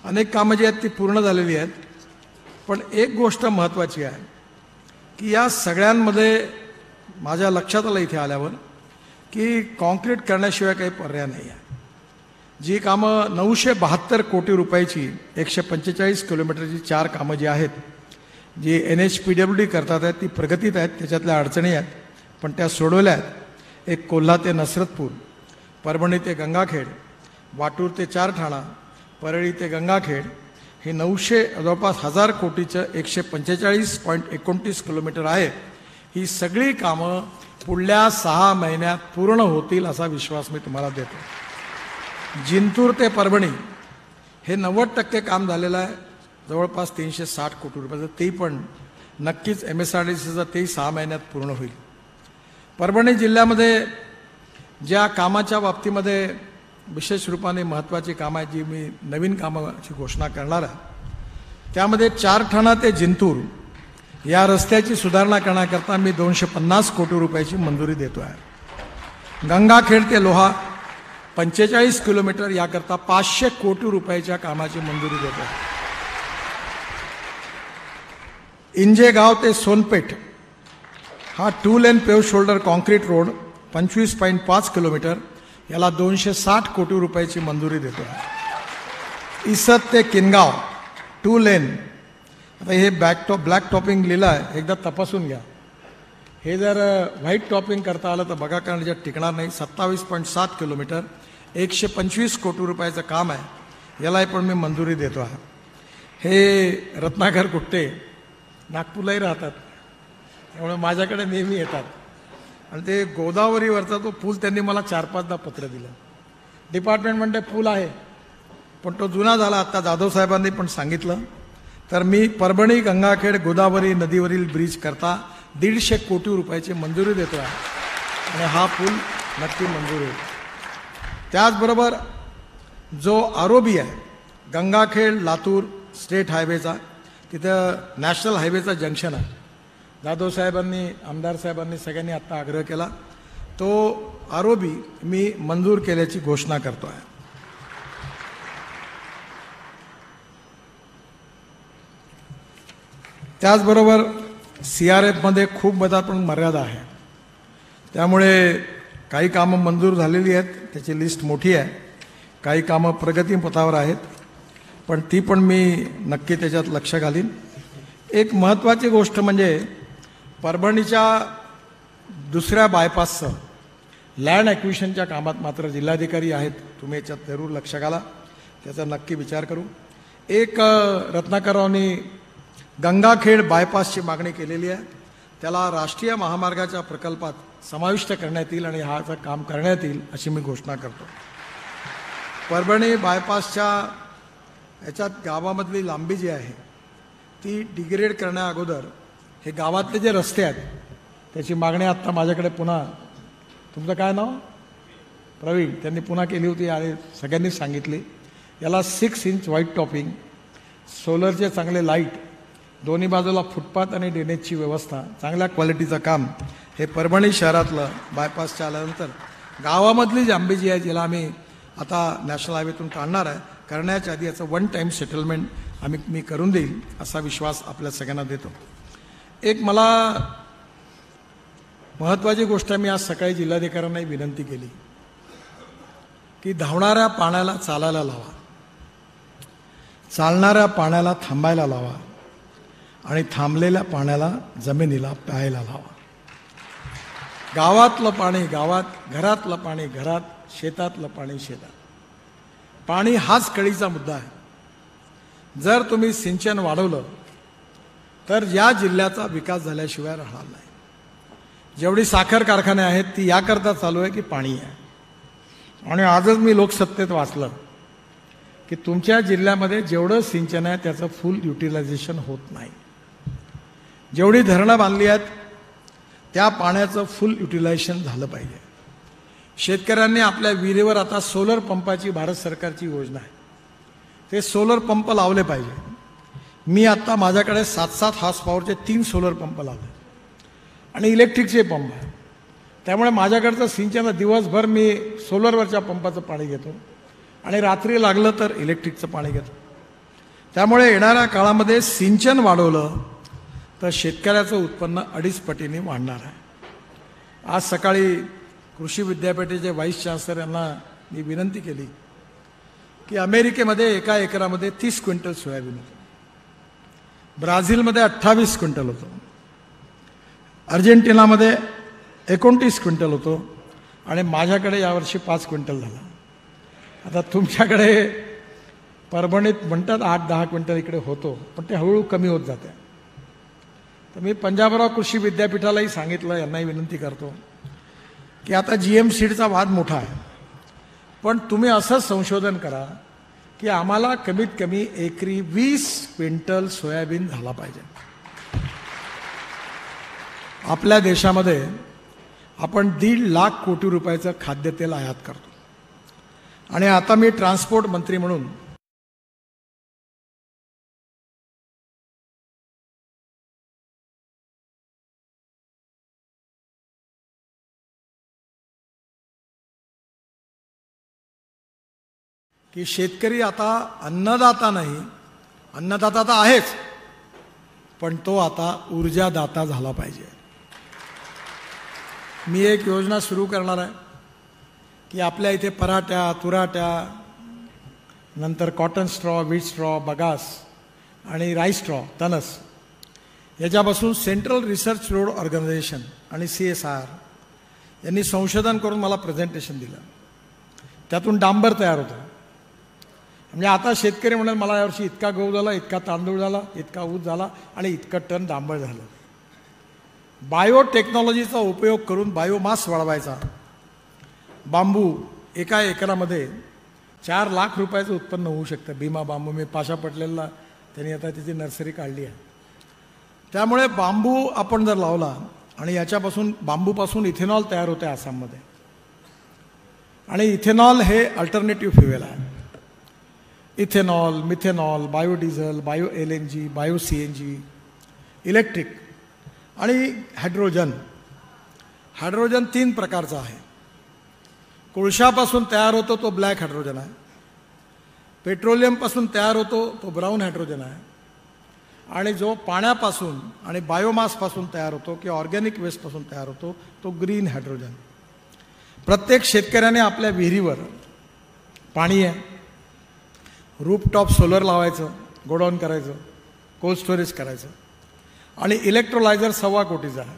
Speaker 7: अनेक कामं जी आहेत ती पूर्ण झालेली आहेत. पण एक गोष्ट महत्त्वाची आहे की या सगळ्यांमध्ये माझ्या लक्षात आलं इथे आल्यावर की कॉन्क्रीट करण्याशिवाय काही पर्याय नाही आहे. जी कामं 972 कोटी रुपयाची 145 किलोमीटरची 4 कामं जी आहेत, जी NHPWD करतात आहेत, ती प्रगतीत आहेत. त्याच्यातल्या अडचणी आहेत पण त्या सोडवल्या आहेत. एक कोल्हा ते नसरतपूर, परभणी ते गंगाखेड, वाटूर ते चारठाणा, परळी ते गंगाखेड, हे 900 जवळपास 1000 कोटीचं 145.29 किलोमीटर आहे. ही सगळी कामं पुढल्या 6 महिन्यात पूर्ण होतील असा विश्वास मी तुम्हाला देतो. जिंतूर ते परभणी हे 90% काम झालेलं आहे, जवळपास 360 कोटी रुपयाचं. ते पण नक्कीच MSRDCचं तेही 6 महिन्यात पूर्ण होईल. परभणी जिल्ह्यामध्ये ज्या कामाच्या बाबतीमध्ये विशेष रूपाने महत्त्वाची कामं आहेत, जी मी नवीन कामाची घोषणा करणार आहे, त्यामध्ये चारठाणा ते जिंतूर या रस्त्याची सुधारणा करण्याकरता मी 250 कोटी रुपयाची मंजुरी देतो आहे. गंगाखेड ते लोहा 45 किलोमीटर याकरता 500 कोटी रुपयाच्या कामाची मंजुरी देतो आहे. इंजेगाव ते सोनपेठ हा 2 lane paved shoulder concrete road 25.5 kilometre याला 260 कोटी रुपयाची मंजुरी देतो आहे. इसत ते किनगाव 2 लेन, आता हे ब्लॅक टॉपिंग लिहिलं आहे, एकदा तपासून घ्या. हे जर व्हाईट टॉपिंग करता आलं तर बघा, कारण याच्यात टिकणार नाही. 27.7 किलोमीटर 125 कोटी रुपयाचं काम आहे, यालाही पण मी मंजुरी देतो आहे. हे रत्नाकर गुट्टे नागपूरलाही राहतात, त्यामुळे माझ्याकडे नेहमी येतात. आणि ते गोदावरीवरचा तो पूल त्यांनी मला 4-5दा पत्र दिलं. डिपार्टमेंट म्हणते पूल आहे, पण तो जुना झाला. आता जाधव साहेबांनी पण सांगितलं, तर मी परभणी गंगाखेड गोदावरी नदीवरील ब्रिज करता 150 कोटी रुपयाची मंजुरी देतो आहे आणि हा पूल नक्की मंजूर होईल. त्याचबरोबर जो आरोबी आहे गंगाखेड लातूर स्टेट हायवेचा, तिथं नॅशनल हायवेचा जंक्शन आहे. जाधव साहेबांनी, आमदार साहेबांनी सगळ्यांनी आत्ता आग्रह केला, तो आरोबी मी मंजूर केल्याची घोषणा करतो आहे. त्याचबरोबर CRFमध्ये खूप बदल पण मर्यादा आहे, त्यामुळे काही कामं मंजूर झालेली आहेत, त्याची लिस्ट मोठी आहे. काही कामं प्रगतीपथावर आहेत, पण ती पण मी नक्की त्याच्यात लक्ष घालीन. एक महत्त्वाची गोष्ट म्हणजे परभणीच्या दुसऱ्या बायपासचं लँड ॲक्विजिशनच्या कामात मात्र जिल्हाधिकारी आहेत, तुम्ही याच्यात जरूर लक्ष घाला, त्याचा नक्की विचार करू. एक रत्नाकररावनी गंगाखेड बायपासची मागणी केलेली आहे, त्याला राष्ट्रीय महामार्गाच्या प्रकल्पात समाविष्ट करण्यात येईल आणि ह्याचं काम करण्यात येईल अशी मी घोषणा करतो. परभणी बायपासच्या याच्यात गावामधली लांबी जी आहे ती डिग्रेड करण्या अगोदर हे गावातले जे रस्ते आहेत त्याची मागणी आत्ता माझ्याकडे पुन्हा, तुमचं काय नाव? प्रवीण, त्यांनी पुन्हा केली होती आणि सगळ्यांनी सांगितली. याला 6 इंच व्हाईट टॉपिंग, सोलरचे चांगले लाईट, दोन्ही बाजूला फुटपाथ आणि ड्रेनेजची व्यवस्था, चांगल्या क्वालिटीचं काम हे परभणी शहरातलं बायपासच्या आल्यानंतर गावामधली जांबी जी आहे, जिला आम्ही आता नॅशनल हायवेतून काढणार आहे, करण्याच्या आधी याचं 1 टाईम सेटलमेंट मी करून देईल असा विश्वास आपल्या सगळ्यांना देतो. एक मला महत्त्वाची गोष्ट मी आज सकाळी जिल्हाधिकाऱ्यांनाही विनंती केली की धावणाऱ्या पाण्याला चालायला लावा, चालणाऱ्या पाण्याला थांबायला लावा आणि थांबलेल्या पाण्याला जमिनीला प्यायला लावा. गावातलं पाणी गावात, घरातलं पाणी घरात, शेतातलं पाणी शेतात. पाणी हाच कळीचा मुद्दा आहे. जर तुम्ही सिंचन वाढवलं तर या जिल्ह्याचा विकास झाल्याशिवाय राहणार नाही. जेवढी साखर कारखाने आहेत ती याकरता चालू आहे की पाणी आहे. आणि आजच मी लोकसत्तेत वाचलं की तुमच्या जिल्ह्यामध्ये जेवढं सिंचन आहे त्याचं फुल युटिलायझेशन होत नाही. जेवढी धरणं बांधली आहेत त्या पाण्याचं फुल युटिलायझेशन झालं पाहिजे. शेतकऱ्यांनी आपल्या विहिरीवर आता सोलर पंपाची भारत सरकारची योजना आहे, ते सोलर पंप लावले पाहिजे. मी आत्ता माझ्याकडे 7-7 हॉर्स पॉवरचे 3 सोलर पंप लावले आणि इलेक्ट्रिकचे पंप आहे. त्यामुळे माझ्याकडचं सिंचन दिवसभर मी सोलरवरच्या पंपाचं पाणी घेतो आणि रात्री लागलं तर इलेक्ट्रिकचं पाणी घेतो. त्यामुळे येणाऱ्या काळामध्ये सिंचन वाढवलं तर शेतकऱ्याचं उत्पन्न 2.5 पटीने वाढणार आहे. आज सकाळी कृषी विद्यापीठाचे व्हाईस चान्सलर यांना मी विनंती केली की अमेरिकेमध्ये एका एकरामध्ये 30 क्विंटल सोयाबीन होतं, ब्राझीलमध्ये 28 क्विंटल होतं, अर्जेंटिनामध्ये 29 क्विंटल होतो आणि माझ्याकडे यावर्षी 5 क्विंटल झाला. आता तुमच्याकडे परभणीत म्हणतात 8-10 क्विंटल इकडे होतो, पण ते हळूहळू कमी होत जाते. तर मी पंजाबराव कृषी विद्यापीठालाही सांगितलं, यांनाही विनंती करतो की आता GM सीडचा वाद मोठा आहे, पण तुम्ही असं संशोधन करा की आम्हाला कमीत कमी एकरी 20 क्विंटल सोयाबीन झाला पाहिजे. आपल्या देशामध्ये आपण 1.5 लाख कोटी रुपयाचं खाद्यतेल आयात करतो आणि आता मी ट्रान्सपोर्ट मंत्री म्हणून की शेतकरी आता अन्नदाता नाही, अन्नदाता तर आहेच, पण तो आता ऊर्जादाता झाला पाहिजे. मी एक योजना सुरू करणार आहे की आपल्या इथे पराठ्या, तुराट्या, नंतर cotton straw, wheat straw, bagasse आणि राईस स्ट्रॉ, तनस याच्यापासून सेंट्रल रिसर्च रोड ऑर्गनायझेशन आणि CSR यांनी संशोधन करून मला प्रेझेंटेशन दिलं. त्यातून डांबर तयार होतं. म्हणजे आता शेतकरी म्हणत मला यावर्षी इतका गहू झाला, इतका तांदूळ झाला, इतका ऊस झाला आणि इतकं टन डांबर झालं. बायोटेक्नॉलॉजीचा उपयोग करून बायोमास वाढवायचा. बांबू एका एकरामध्ये 4 लाख रुपयाचं उत्पन्न होऊ शकतं. भीमा बांबू, मी पाशा पटलेला त्यांनी आता तिची नर्सरी काढली आहे. त्यामुळे बांबू आपण जर लावला आणि याच्यापासून बांबूपासून इथेनॉल तयार होते आसाममध्ये. आणि इथेनॉल हे अल्टरनेटिव्ह फ्युएल आहे. Ethanol, methanol, biodiesel, bio LNG, bio CNG, electric आणि हायड्रोजन. हायड्रोजन 3 प्रकारचा आहे. कोळशापासून तयार होतो तो ब्लॅक हायड्रोजन आहे. पेट्रोलियमपासून तयार होतो तो ब्राऊन हायड्रोजन आहे. आणि जो पाण्यापासून आणि बायोमासपासून तयार होतो किंवा ऑर्गॅनिक वेस्टपासून तयार होतो तो ग्रीन हायड्रोजन. प्रत्येक शेतकऱ्याने आपल्या विहिरीवर पाणी आहे, रूपटॉप सोलर लावायचं, गोडाऊन करायचं, कोल्ड स्टोरेज करायचं आणि इलेक्ट्रोलायझर 1.25 कोटीचा आहे.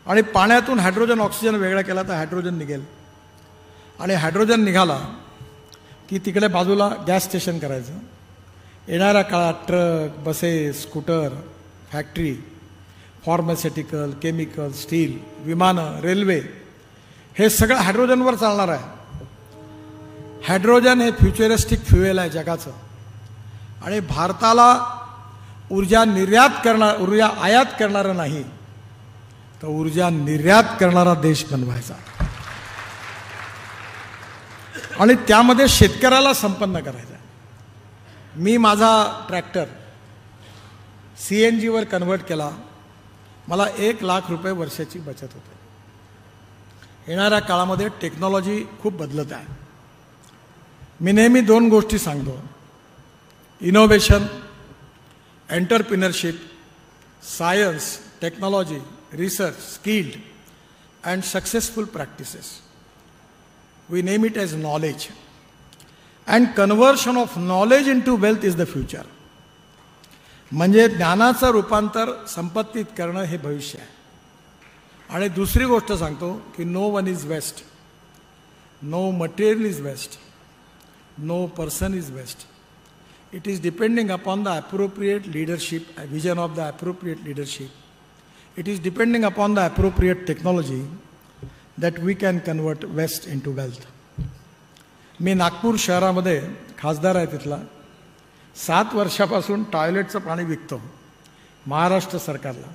Speaker 7: आणि पाण्यातून हायड्रोजन ऑक्सिजन वेगळा केला तर हायड्रोजन निघेल. आणि हायड्रोजन निघाला की तिकडे बाजूला गॅस स्टेशन करायचं. येणाऱ्या काळात truck, buses, scooter, factory, pharmaceutical, chemical, steel, विमानं, रेल्वे हे सगळं हायड्रोजनवर चालणार आहे. हायड्रोजन हे फ्युचरिस्टिक फ्युएल आहे जगाचं. आणि भारताला ऊर्जा आयात करणारं नाही तर ऊर्जा निर्यात करणारा देश बनवायचा. आणि त्यामध्ये शेतकऱ्याला संपन्न करायचा. मी माझा ट्रॅक्टर CNGवर कन्व्हर्ट केला. मला 1 लाख रुपये वर्षाची बचत होते. येणाऱ्या काळामध्ये टेक्नॉलॉजी खूप बदलत आहे. मी नेहमी 2 गोष्टी सांगतो: innovation, entrepreneurship, science, technology, research, skilled and successful practices. We name it as knowledge. And conversion of knowledge into wealth is the future. म्हणजे ज्ञानाचं रूपांतर संपत्तीत करणं हे भविष्य आहे. आणि दुसरी गोष्ट सांगतो की no one is waste, no material is waste, no person is waste. It is depending upon the appropriate leadership, a vision of the appropriate leadership. It is depending upon the appropriate technology that we can convert waste into wealth. मी नागपूर शहरामध्ये खासदार आहे तिथला. 7 वर्षापासून टॉयलेटचं पाणी विकतो महाराष्ट्र सरकारला,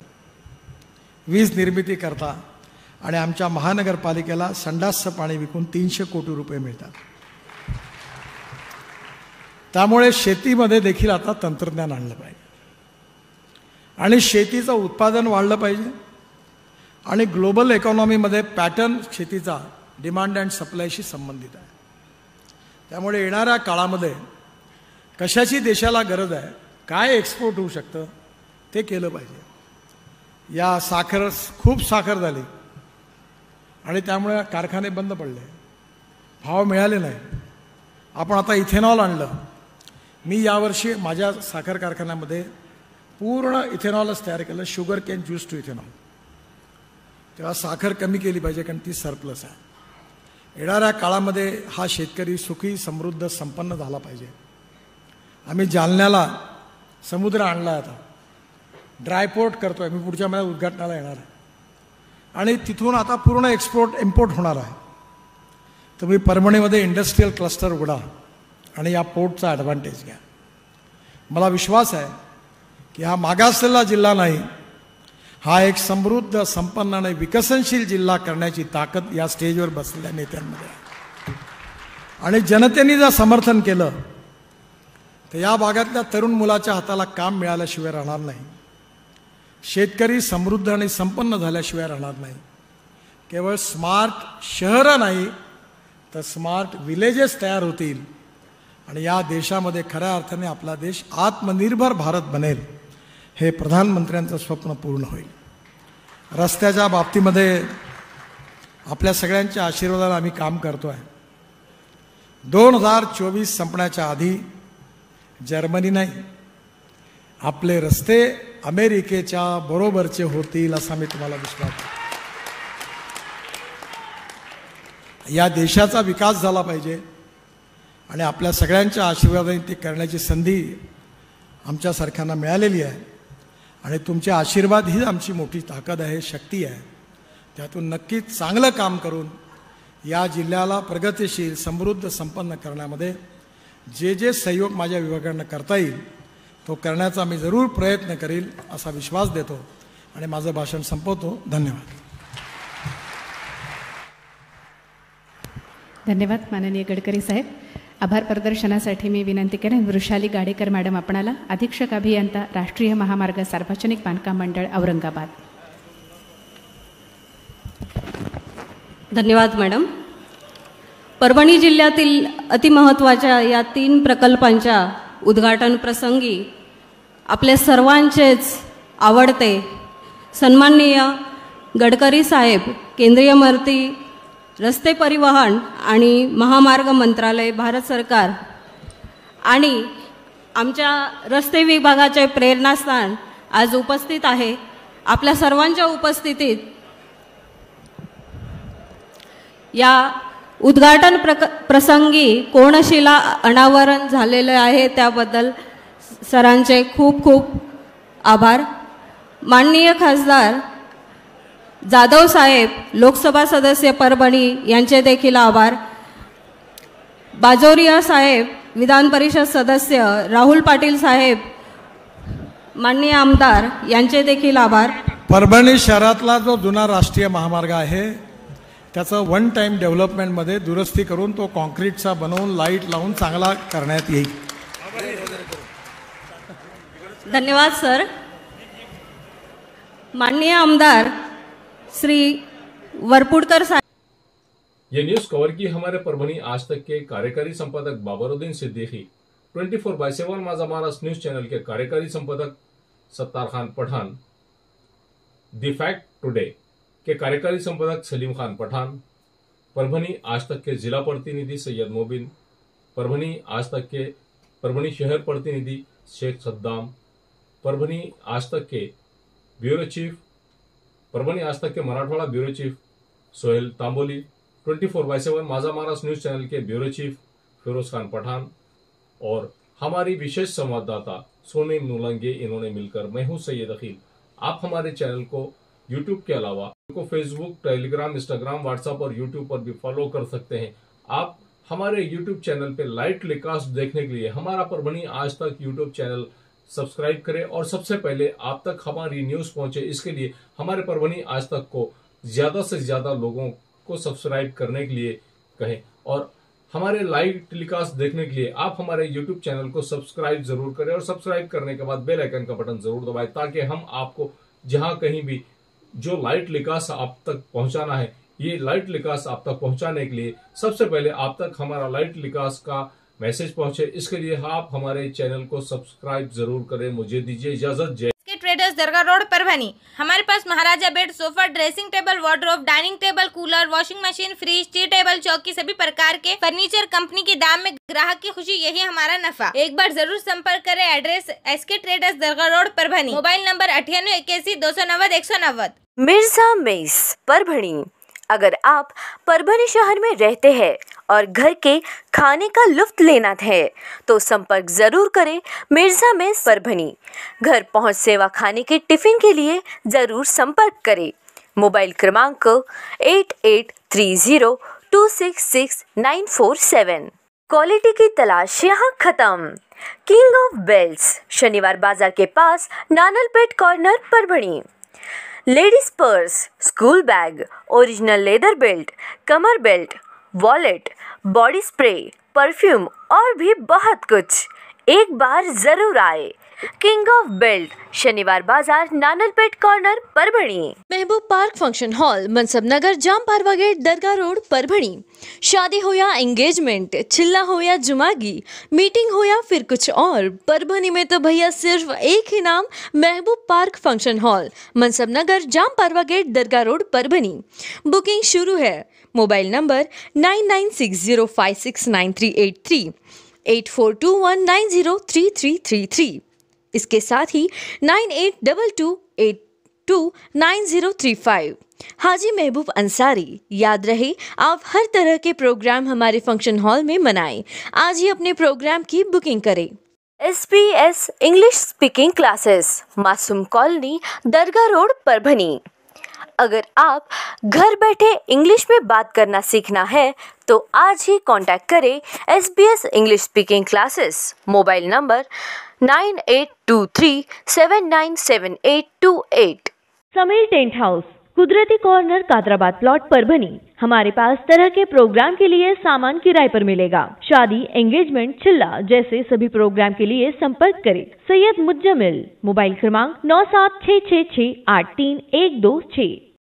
Speaker 7: वीज निर्मिती करता. आणि आमच्या महानगरपालिकेला संडासचं पाणी विकून 300 कोटी रुपये मिळतात. त्यामुळे शेतीमध्ये देखील आता तंत्रज्ञान आणलं पाहिजे आणि शेतीचं उत्पादन वाढलं पाहिजे. आणि ग्लोबल इकॉनॉमीमध्ये पॅटर्न शेतीचा डिमांड अँड सप्लायशी संबंधित आहे. त्यामुळे येणाऱ्या काळामध्ये कशाची देशाला गरज आहे, काय एक्सपोर्ट होऊ शकतं ते केलं पाहिजे. या खूप साखर झाली आणि त्यामुळे कारखाने बंद पडले, भाव मिळाले नाही. आपण आता इथेनॉल आणलं. मी यावर्षी माझ्या साखर कारखान्यामध्ये पूर्ण इथेनॉलच तयार केलं, sugarcane juice to ethanol. तेव्हा साखर कमी केली पाहिजे कारण ती सरप्लस आहे. येणाऱ्या काळामध्ये हा शेतकरी सुखी, समृद्ध, संपन्न झाला पाहिजे. आम्ही जालन्याला समुद्र आणला, आता ड्रायपोर्ट करतोय. मी पुढच्या महिन्यात उद्घाटनाला येणार आहे आणि तिथून आता पूर्ण इम्पोर्ट होणार आहे. तुम्ही परभणीमध्ये इंडस्ट्रीयल क्लस्टर उघडा आणि या पोर्टचा ॲडव्हान्टेज घ्या. मला विश्वास आहे की हा मागासलेला जिल्हा नाही, हा एक समृद्ध, संपन्न आणि विकसनशील जिल्हा करण्याची ताकद या स्टेजवर बसलेल्या नेत्यांमध्ये आहे. आणि जनतेने जर समर्थन केलं तर या भागातल्या तरुण मुलाच्या हाताला काम मिळाल्याशिवाय राहणार नाही. शेतकरी समृद्ध आणि संपन्न झाल्याशिवाय राहणार नाही. केवळ स्मार्ट शहरं नाही तर स्मार्ट विलेजेस तयार होतील आणि या देशामध्ये खऱ्या अर्थाने आपला देश आत्मनिर्भर भारत बनेल. हे प्रधानमंत्र्यांचं स्वप्न पूर्ण होईल. रस्त्याच्या बाबतीमध्ये आपल्या सगळ्यांच्या आशीर्वादाने आम्ही काम करतो आहे. 2024 संपण्याच्या आधी जर्मनी नाही, आपले रस्ते अमेरिकेच्या बरोबरचे होतील असा मी तुम्हाला विश्वास देतो. या देशाचा विकास झाला पाहिजे आणि आपल्या सगळ्यांच्या आशीर्वादाने ते करण्याची संधी आमच्यासारख्यांना मिळालेली आहे. आणि तुमचे आशीर्वाद ही आमची मोठी ताकद आहे, शक्ती आहे. त्यातून नक्कीच चांगलं काम करून या जिल्ह्याला प्रगतिशील, समृद्ध, संपन्न करण्यामध्ये जे जे सहयोग माझ्या विभागानं करता येईल तो करण्याचा मी जरूर प्रयत्न करील असा विश्वास देतो आणि माझं भाषण संपवतो. धन्यवाद.
Speaker 3: धन्यवाद माननीय गडकरी साहेब. आभार प्रदर्शनासाठी मी विनंती करेन वृषाली गाडेकर मॅडम आपणाला, अधीक्षक अभियंता, राष्ट्रीय महामार्ग सार्वजनिक बांधकाम मंडळ औरंगाबाद.
Speaker 8: धन्यवाद मॅडम. परभणी जिल्ह्यातील अतिमहत्त्वाच्या या 3 प्रकल्पांच्या उद्घाटन प्रसंगी आपले सर्वांचेच आवडते सन्माननीय गडकरी साहेब, केंद्रीय मंत्री रस्ते परिवहन आणि महामार्ग मंत्रालय, भारत सरकार आणि आमच्या रस्ते विभागाचे प्रेरणास्थान आज उपस्थित आहे. आपल्या सर्वांच्या उपस्थितीत या उद्घाटन प्रसंगी कोनशिला अनावरण झालेले आहे त्याबद्दल सरांचे खूप खूप आभार. माननीय खासदार जाधव साहेब, लोकसभा सदस्य परभणी, यांचे देखील आभार. बाजोरिया साहेब, विधान परिषद सदस्य, राहुल पाटील साहेब, माननीय आमदार, यांचे देखील आभार.
Speaker 7: परभणी शहरातला जो जुना राष्ट्रीय महामार्ग आहे त्याचं 1 टाइम डेव्हलपमेंटमध्ये दुरुस्ती करून तो कॉन्क्रीटचा बनवून लाईट लावून चांगला करण्यात येईल.
Speaker 8: धन्यवाद सर. माननीय आमदार श्री वरपुड़कर साहब.
Speaker 1: ये न्यूज कवर की हमारे परभणी आज तक के कार्यकारी संपादक बाबरुद्दीन सिद्दीकी, 24/7 माझा महाराज न्यूज चैनल के कार्यकारी संपादक Sattar Khan Pathan, the fact today के कार्यकारी संपादक सलीम खान पठान, परभणी आज तक के जिला प्रतिनिधि सैयद मोबिन, परभणी आज तक के परभणी शहर प्रतिनिधि शेख सद्दाम, परभणी आज तक के ब्यूरो चीफ, परभणी आज तक के मराठवाड़ा ब्यूरो चीफ सोहेल तांबोली, 24/7 माझा महाराज न्यूज चैनल के ब्यूरो चीफ फिरोज खान पठान और हमारी विशेष संवाददाता सोनीम नुलंगे, इन्होंने मिलकर मैं हूं सैयद अखिल. आप हमारे चैनल को यूट्यूब के अलावा को फेसबुक, टेलीग्राम, इंस्टाग्राम, व्हाट्सएप और यूट्यूब पर भी फॉलो कर सकते हैं. आप हमारे यूट्यूब चैनल पे लाइव टेलीकास्ट देखने के लिए हमारा परभणी आज तक यूट्यूब चैनल सब्सक्राइब करें और सबसे पहले आप तक हमारी न्यूज पहुंचे, इसके लिए हमारे परभणी आज तक को ज्यादा से ज्यादा लोगों को सब्सक्राइब करने के लिए कहें. और हमारे लाइव टेलीकास्ट देखने के लिए आप हमारे यूट्यूब चैनल को सब्सक्राइब जरूर करें और सब्सक्राइब करने के बाद बेल आइकन का बटन जरूर दबाएं ताकि हम आपको जहां कहीं भी जो लाइव टेलीकास्ट आप तक पहुंचाना है, ये लाइव टेलीकास्ट आप तक पहुंचाने के लिए सबसे पहले आप तक हमारा लाइव टेलीकास्ट का मैसेज पहुंचे, इसके लिए आप हमारे चैनल को सब्सक्राइब जरूर करें. मुझे दीजिए इजाजत. Jai
Speaker 9: traders Dargah road Parbhani. हमारे पास Maharaja bed, sofa, dressing table, wardrobe, dining table, cooler, washing machine, fridge, tea table, चौकी, सभी प्रकार के फर्नीचर कंपनी के दाम में ग्राहक की खुशी, यही हमारा नफा. एक बार जरूर संपर्क करें. Address SK traders Dargah road Parbhani. Mobile number 9881 290 190.
Speaker 10: Mirza mess Parbhani. अगर आप परभणी शहर में रहते हैं और घर के खाने का लुत्फ लेना है तो संपर्क जरूर करें मिर्जा मेस परभणी. घर पहुंच सेवा खाने के टिफिन के लिए जरूर संपर्क करें. मोबाइल क्रमांक 8830266947. क्वालिटी की तलाश यहाँ खत्म. किंग ऑफ बेल्स, शनिवार बाजार के पास Nanalpeth corner Parbhani. Ladies purse, school bag, original leather belt, कमर belt, wallet, body spray, perfume और भी बहुत कुछ। एक बार जरूर आए। किंग ऑफ बेल्ट, शनिवार बाजार, नानलपेट कॉर्नर, परभणी।
Speaker 11: महबूब पार्क फंक्शन हॉल, मनसब नगर, जाम पारवा गेट, दरगाह रोड, परभणी। शादी हो या एंगेजमेंट, चिल्ला हो या जुमागी, मीटिंग हो या फिर कुछ और, परभणी में तो भैया सिर्फ एक ही नाम, महबूब पार्क फंक्शन हॉल, मनसब नगर, जाम पारवा गेट, दरगाह रोड, परभणी। बुकिंग शुरू है। Mobile number 9960569383, 8421903333। इसके साथ ही 9822829035। हाजी महबूब अंसारी। याद रहे, आप हर तरह के प्रोग्राम हमारे फंक्शन हॉल में मनाएं। आज ही अपने प्रोग्राम की बुकिंग करें।
Speaker 10: SBS इंग्लिश स्पीकिंग क्लासेस, मासूम कॉलोनी, दरगाह रोड, परभणी। अगर आप घर बैठे इंग्लिश में बात करना सीखना है तो आज ही कांटेक्ट करें SBS English speaking classes. Mobile number 9823797828।
Speaker 12: Sameer tent house, कुदरती कॉर्नर, कादराबाद प्लॉट, परभणी। हमारे पास तरह के प्रोग्राम के लिए सामान किराए पर मिलेगा। शादी, एंगेजमेंट, चिल्ला जैसे सभी प्रोग्राम के लिए संपर्क करें सैयद मुज्जमिल। मोबाइल क्रमांक 9766683126।